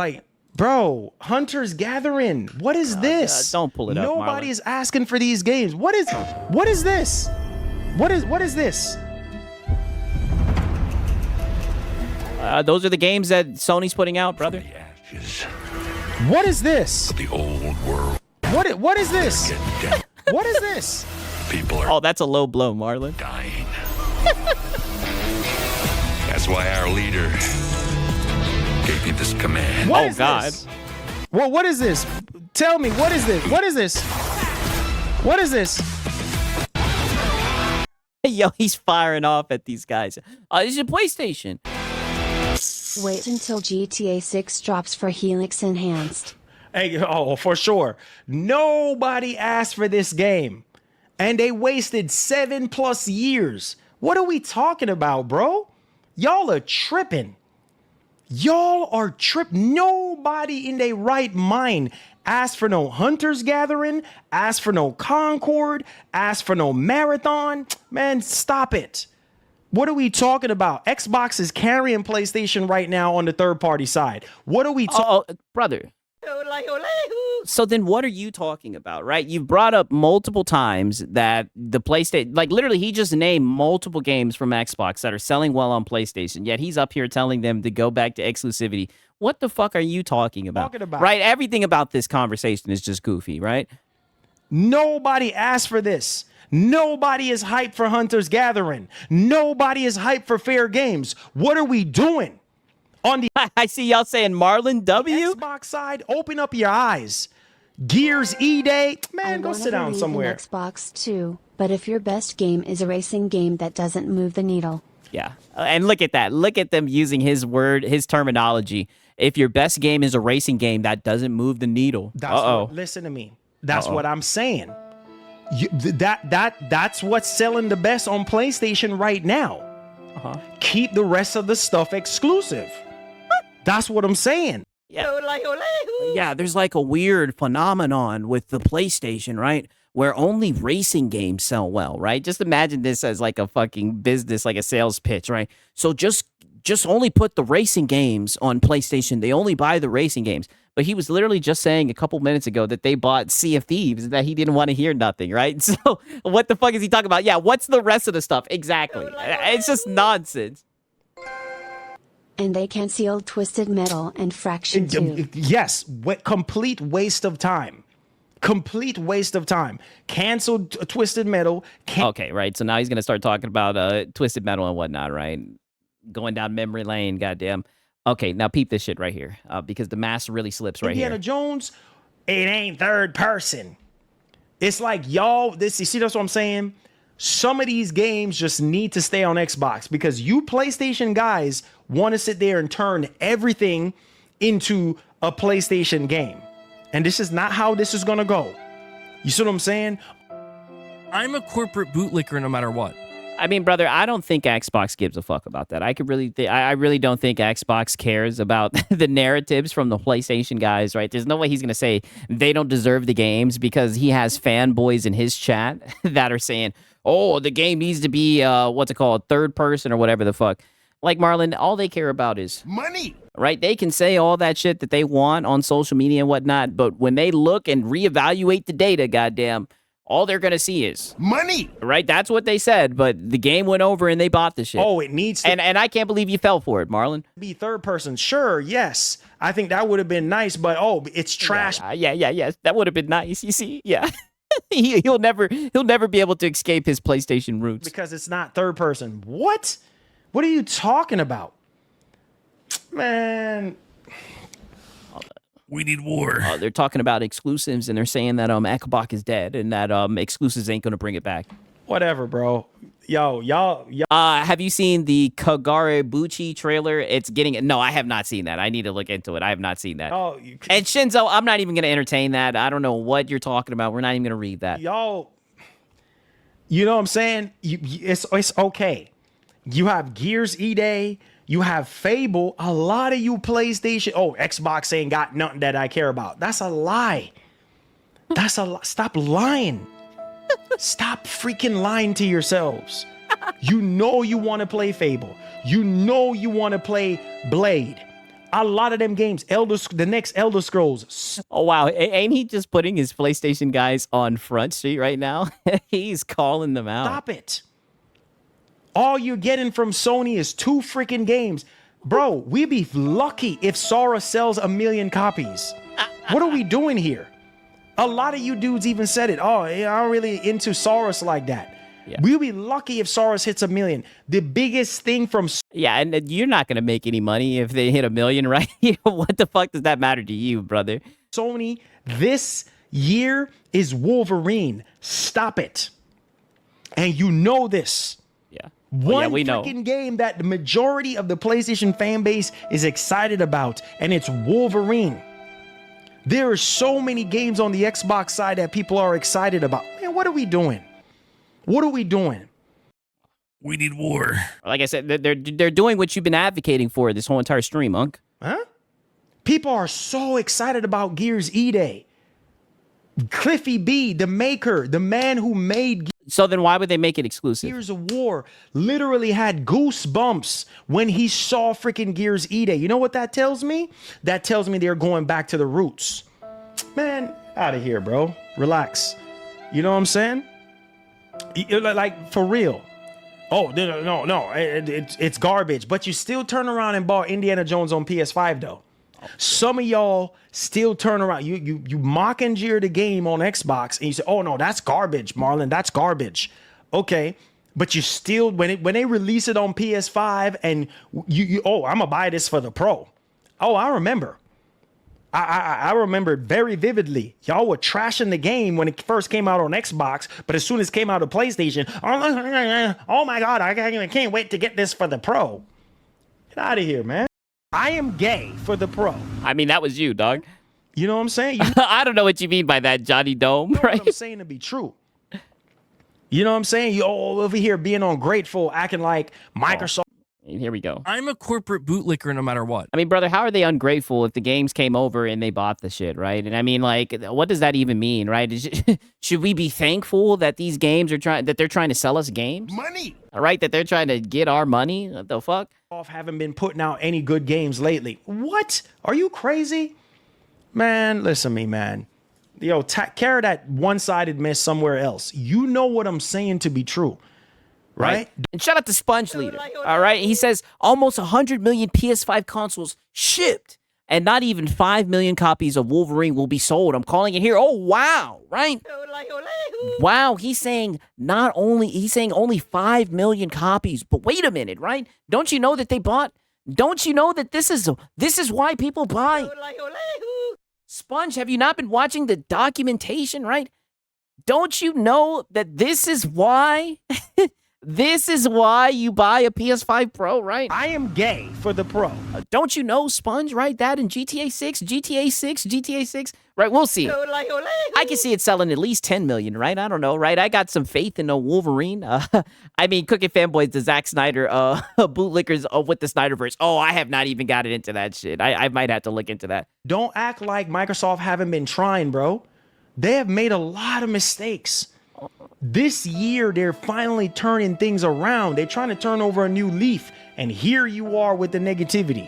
Bro, Hunter's Gathering. What is this? Don't pull it up. Nobody Marlon. is asking for these games. What is this? What is this? Those are the games that Sony's putting out, brother. The ashes What is this? of the old world. What is this? Getting dead. What is this? People are Oh, that's a low blow, Marlon. dying. That's why our leader gave you this command. What Oh, is God. this? Well, what is this? Tell me, what is this? What is this? What is this? Yo, he's firing off at these guys. This is a PlayStation. Wait until GTA 6 drops for Helix Enhanced. Hey, oh, for sure. Nobody asked for this game. And they wasted 7+ years. What are we talking about, bro? Y'all are tripping. Y'all are tripping. Nobody in their right mind asked for no Hunter's Gathering, asked for no Concord, asked for no Marathon. Man, stop it. What are we talking about? Xbox is carrying PlayStation right now on the third-party side. What are we talking? Oh, brother. So then what are you talking about, right? You've brought up multiple times that the PlayStation, like literally he just named multiple games from Xbox that are selling well on PlayStation, yet he's up here telling them to go back to exclusivity. What the fuck are you talking about? Right? Everything about this conversation is just goofy, right? Nobody asked for this. Nobody is hyped for Hunter's Gathering. Nobody is hyped for fair games. What are we doing? On the I see y'all saying Marlon W. Xbox side, open up your eyes. Gears E-Day. Man, I go wanna sit down believe in somewhere. Xbox too, but if your best game is a racing game that doesn't move the needle. Yeah. And look at that. Look at them using his terminology. If your best game is a racing game that doesn't move the needle. Listen to me. That's what I'm saying. That's what's selling the best on PlayStation right now. Keep the rest of the stuff exclusive. That's what I'm saying. Yeah, there's like a weird phenomenon with the PlayStation, right? Where only racing games sell well, right? Just imagine this as like a fucking business, like a sales pitch, right? So just only put the racing games on PlayStation. They only buy the racing games. But he was literally just saying a couple minutes ago that they bought Sea of Thieves, that he didn't want to hear nothing, right? So what the fuck is he talking about? Yeah, what's the rest of the stuff? Exactly. It's just nonsense. And they canceled Twisted Metal and Fraction 2. Yes, complete waste of time. Complete waste of time. Canceled Twisted Metal. Okay, right. So now he's gonna start talking about Twisted Metal and whatnot, right? Going down memory lane, goddamn. Okay, now peep this shit right here, because the mask really slips right Indiana here. Jones, it ain't third person. It's like y'all, you see, that's what I'm saying? Some of these games just need to stay on Xbox because you PlayStation guys want to sit there and turn everything into a PlayStation game. And this is not how this is going to go. You see what I'm saying? I'm a corporate bootlicker no matter what. I mean, brother, I don't think Xbox gives a fuck about that. I really don't think Xbox cares about the narratives from the PlayStation guys, right? There's no way he's going to say they don't deserve the games because he has fanboys in his chat that are saying, oh, the game needs to be, what's it called, third person or whatever the fuck. Like, Marlon, all they care about is money. Right? They can say all that shit that they want on social media and whatnot, but when they look and reevaluate the data, goddamn, all they're going to see is money. Right? That's what they said, but the game went over and they bought the shit. Oh, it needs to and I can't believe you fell for it, Marlon. be third person. Sure, yes. I think that would have been nice, but oh, it's trash. Yeah. That would have been nice. You see? Yeah. he'll never be able to escape his PlayStation roots. Because it's not third person. What? What are you talking about? Man. We need war. They're talking about exclusives and they're saying that Xbox is dead and that exclusives ain't going to bring it back. Whatever, bro. Y'all. Have you seen the Kagarebuchi trailer? It's getting... No, I have not seen that. I need to look into it. I have not seen that. Oh, And Shinzo, I'm not even going to entertain that. I don't know what you're talking about. We're not even going to read that. y'all. You know what I'm saying? It's okay. You have Gears E-Day. You have Fable. A lot of you PlayStation. Oh, Xbox ain't got nothing that I care about. That's a lie. That's a lie. Stop lying. Stop freaking lying to yourselves. You know you want to play Fable. You know you want to play Blade. A lot of them games, the next Elder Scrolls. Oh, wow. Ain't he just putting his PlayStation guys on Front Street right now? He's calling them out. Stop it. All you're getting from Sony is 2 freaking games. Bro, we'd be lucky if Sora sells 1 million copies. What are we doing here? A lot of you dudes even said it. Oh, I'm really into Soros like that. Yeah. We'll be lucky if Soros hits 1 million. The biggest thing from Yeah, and you're not going to make any money if they hit 1 million, right? What the fuck does that matter to you, brother? Sony this year is Wolverine. Stop it. And you know this. Yeah. One we know. freaking game that the majority of the PlayStation fan base is excited about, and it's Wolverine. There are so many games on the Xbox side that people are excited about. Man, what are we doing? What are we doing? We need war. Like I said, they're doing what you've been advocating for this whole entire stream, Unc. Huh? People are so excited about Gears E-Day. Cliffy B, the maker, the man who made So then why would they make it exclusive? Gears of War, literally had goosebumps when he saw freaking Gears E-Day. You know what that tells me? That tells me they're going back to the roots. Man, out of here, bro. Relax. You know what I'm saying? Like, for real. Oh, no. It's garbage. But you still turn around and bought Indiana Jones on PS5, though. Some of y'all still turn around. You mock and jeer the game on Xbox, and you say, "Oh no, that's garbage, Marlon. That's garbage." Okay, but you still when they release it on PS5, and you I'm gonna buy this for the Pro. Oh, I remember. I remember very vividly. Y'all were trashing the game when it first came out on Xbox, but as soon as it came out on PlayStation, oh my God, I can't wait to get this for the Pro. Get out of here, man. I am gay for the Pro. I mean, that was you, dog. You know what I'm saying? You know I don't know what you mean by that, Johnny Dome, right? what I'm saying to be true. You know what I'm saying? You all over here being ungrateful, acting like Microsoft. And here we go. I'm a corporate bootlicker no matter what. I mean, brother, how are they ungrateful if the games came over and they bought the shit, right? And I mean, like, what does that even mean, right? Should we be thankful that these games are they're trying to sell us games? Money. All right, that they're trying to get our money? What the fuck? Haven't been putting out any good games lately. What? Are you crazy? Man, listen to me, man. Yo, carry that one-sided mess somewhere else. You know what I'm saying to be true. Right? And shout out to Sponge Leader. All right. He says almost 100 million PS5 consoles shipped. and not even 5 million copies of Wolverine will be sold. I'm calling it here. Oh, wow, right? Wow, he's saying only 5 million copies. But wait a minute, right? Don't you know that they bought? Don't you know that this is why people buy? Sponge, have you not been watching the documentation, right? Don't you know that this is why? This is why you buy a PS5 Pro, right? I am gay for the Pro. Don't you know, Sponge, right? That in GTA 6, right? We'll see. I can see it selling at least 10 million, right? I don't know, right? I got some faith in a Wolverine. I mean, Cooking Fanboys, the Zack Snyder bootlickers with the Snyderverse. Oh, I have not even gotten into that shit. I might have to look into that. Don't act like Microsoft haven't been trying, bro. They have made a lot of mistakes. This year, they're finally turning things around. They're trying to turn over a new leaf. And here you are with the negativity.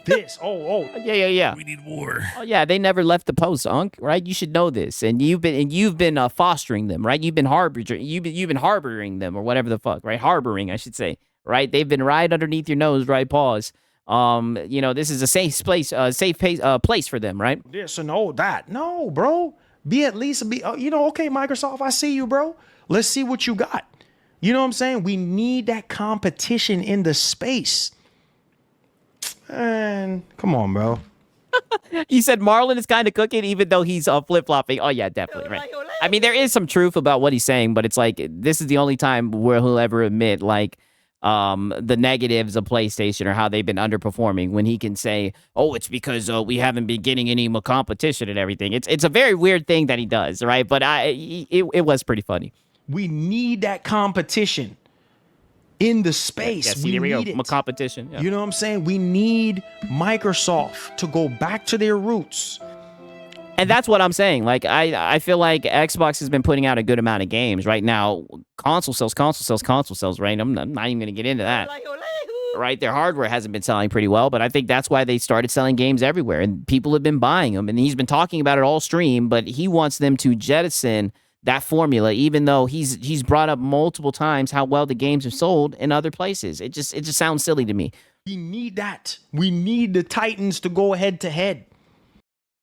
Yeah. We need war. Oh yeah, they never left the post, Unc. Right? You should know this, and you've been fostering them, right? You've been harboring them, or whatever the fuck, right? Harboring, I should say, right? They've been right underneath your nose, right? Pause. This is a safe place, place for them, right? This and all that. No, bro. Okay, Microsoft, I see you, bro. Let's see what you got. You know what I'm saying? We need that competition in the space. And come on, bro. You said Marlon is kind of cooking, even though he's flip-flopping. Oh, yeah, definitely, right. I mean, there is some truth about what he's saying, but it's like, this is the only time where he'll ever admit, like, the negatives of PlayStation or how they've been underperforming, when he can say, oh, it's because we haven't been getting any more competition and everything. It's a very weird thing that he does, right? But it was pretty funny. We need that competition in the space. Yeah, see, here we go. More competition. Yeah. You know what I'm saying? We need Microsoft to go back to their roots. And that's what I'm saying. Like, I feel like Xbox has been putting out a good amount of games right now. Console sales, right? I'm not even going to get into that. Right? Their hardware hasn't been selling pretty well, but I think that's why they started selling games everywhere, and people have been buying them. And he's been talking about it all stream, but he wants them to jettison that formula, even though he's brought up multiple times how well the games have sold in other places. It just sounds silly to me. We need that. We need the Titans to go head to head.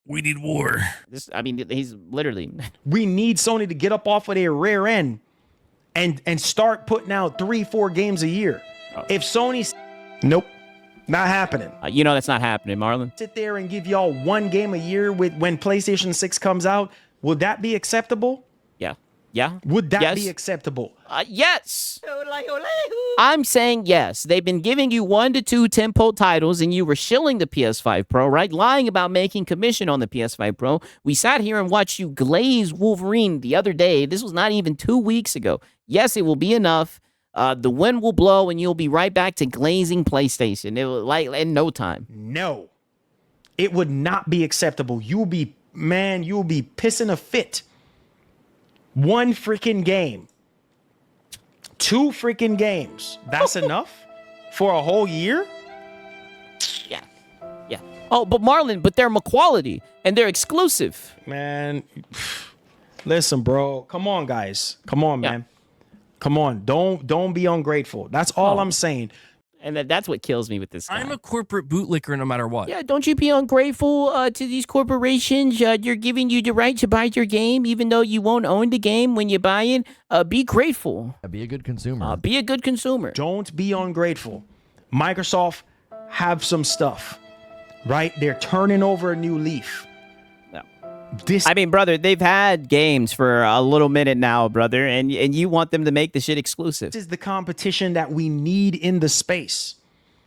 We need war. He's literally. We need Sony to get up off of their rear end and start putting out 3-4 games a year. If Sony's, nope, not happening. That's not happening, Marlon. Sit there and give y'all one game a year when PlayStation 6 comes out. Would that be acceptable? Yeah. Would that be acceptable? Yes. I'm saying yes. They've been giving you 1 to 2 tentpole titles, and you were shilling the PS5 Pro, right? Lying about making commission on the PS5 Pro. We sat here and watched you glaze Wolverine the other day. This was not even 2 weeks ago. Yes, it will be enough. The wind will blow, and you'll be right back to glazing PlayStation. It will, like, in no time. No. It would not be acceptable. You'll be pissing a fit. 1 freaking game. 2 freaking games. That's enough for a whole year? Yeah. Oh, but Marlon, they're quality and they're exclusive. Man, listen, bro. Come on, guys. Come on, man. Come on. Don't be ungrateful. That's all I'm saying. And that's what kills me with this guy. I'm a corporate bootlicker no matter what. Yeah, don't you be ungrateful to these corporations. You're giving you the right to buy your game, even though you won't own the game when you buy it. Be grateful. Be a good consumer. Be a good consumer. Don't be ungrateful. Microsoft have some stuff, right? They're turning over a new leaf. Brother, they've had games for a little minute now, brother, and you want them to make the shit exclusive. This is the competition that we need in the space.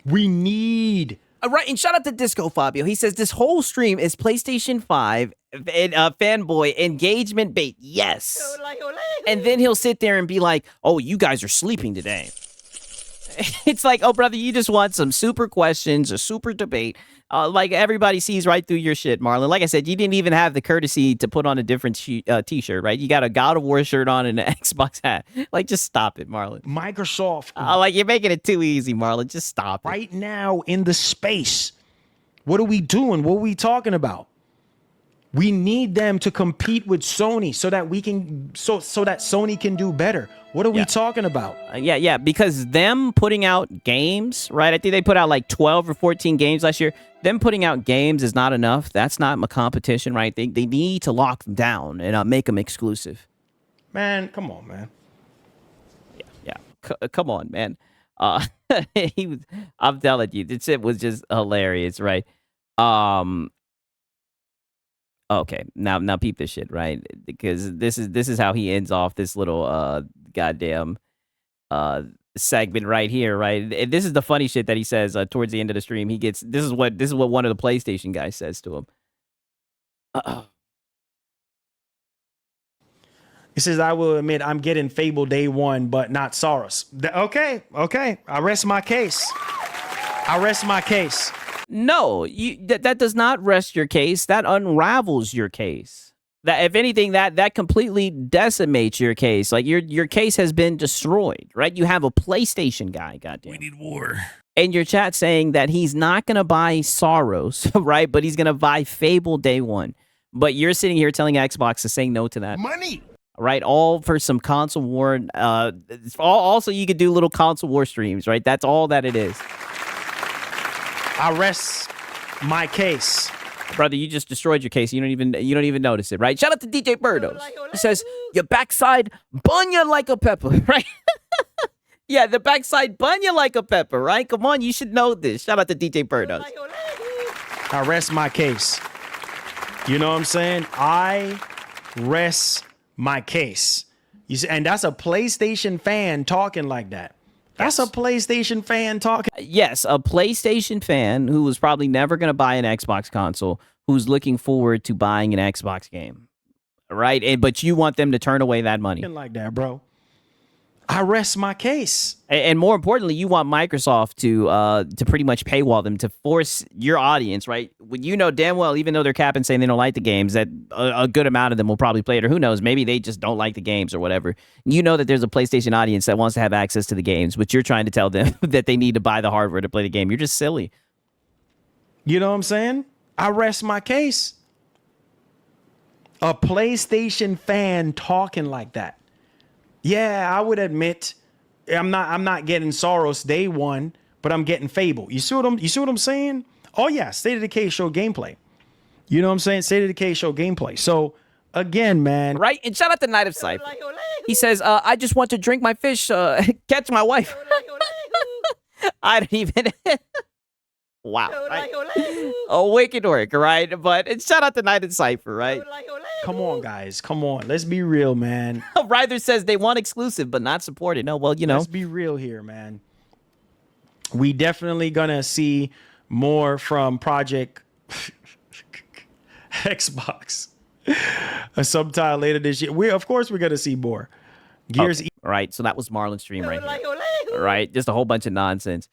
We need. Right, and shout out to Disco Fabio. He says this whole stream is PlayStation 5 and fanboy engagement bait. Yes. And then he'll sit there and be like, oh, you guys are sleeping today. It's like, oh, brother, you just want some super questions, a super debate. Like everybody sees right through your shit, Marlon. Like I said, you didn't even have the courtesy to put on a different t-shirt, right? You got a God of War shirt on and an Xbox hat. Like, just stop it, Marlon. Microsoft. You're making it too easy, Marlon. Just stop it. Right now in the space, what are we doing? What are we talking about? We need them to compete with Sony so that we can so that Sony can do better. What are we talking about? Yeah, because them putting out games, right? I think they put out like 12 or 14 games last year. Them putting out games is not enough. That's not a competition, right? They need to lock them down and make them exclusive. Man, come on, man. Come on, man. I'm telling you, this shit was just hilarious, right? Okay, now peep this shit, right? Because this is how he ends off this little goddamn segment right here, right? And this is the funny shit that he says towards the end of the stream. He gets this is what one of the PlayStation guys says to him. He says, I will admit I'm getting Fable day one, but not Soros. Okay. I rest my case. No, that does not rest your case. That unravels your case. That if anything, that completely decimates your case. Like your case has been destroyed, right? You have a PlayStation guy, goddamn. We need war. And your chat saying that he's not gonna buy Soros, right? But he's gonna buy Fable day one. But you're sitting here telling Xbox to say no to that. Money. Right, all for some console war. Also, you could do little console war streams, right? That's all that it is. I rest my case. Brother, you just destroyed your case. You don't even notice it, right? Shout out to DJ Birdos. He says your backside bun you like a pepper, right? Yeah, the backside bun you like a pepper, right? Come on, you should know this. Shout out to DJ Birdos. I rest my case. You know what I'm saying? I rest my case. You see, and that's a PlayStation fan talking like that. That's a PlayStation fan talking. Yes, a PlayStation fan who was probably never going to buy an Xbox console, who's looking forward to buying an Xbox game, right? But you want them to turn away that money. Like that, bro. I rest my case. And more importantly, you want Microsoft to pretty much paywall them, to force your audience, right? When you know damn well, even though they're capping saying they don't like the games, that a good amount of them will probably play it, or who knows, maybe they just don't like the games or whatever. You know that there's a PlayStation audience that wants to have access to the games, but you're trying to tell them that they need to buy the hardware to play the game. You're just silly. You know what I'm saying? I rest my case. A PlayStation fan talking like that. Yeah, I would admit I'm not getting Soros day one, but I'm getting Fable. You see what I'm saying? Oh yeah, State of Decay show gameplay. You know what I'm saying? State of Decay show gameplay. So again, man. Right? And shout out to Night of Cypher. He says, I just want to drink my fish, catch my wife. I don't even wow. Right? A wicked work, right? But shout out to Night of Cypher, right? Come on, guys. Come on. Let's be real, man. Ryther says they want exclusive, but not supported. No, well, you know. Let's be real here, man. We definitely gonna see more from Project Xbox sometime later this year. Of course we're gonna see more. Gears. Okay. Right. So that was Marlon's stream right here. Right. Just a whole bunch of nonsense.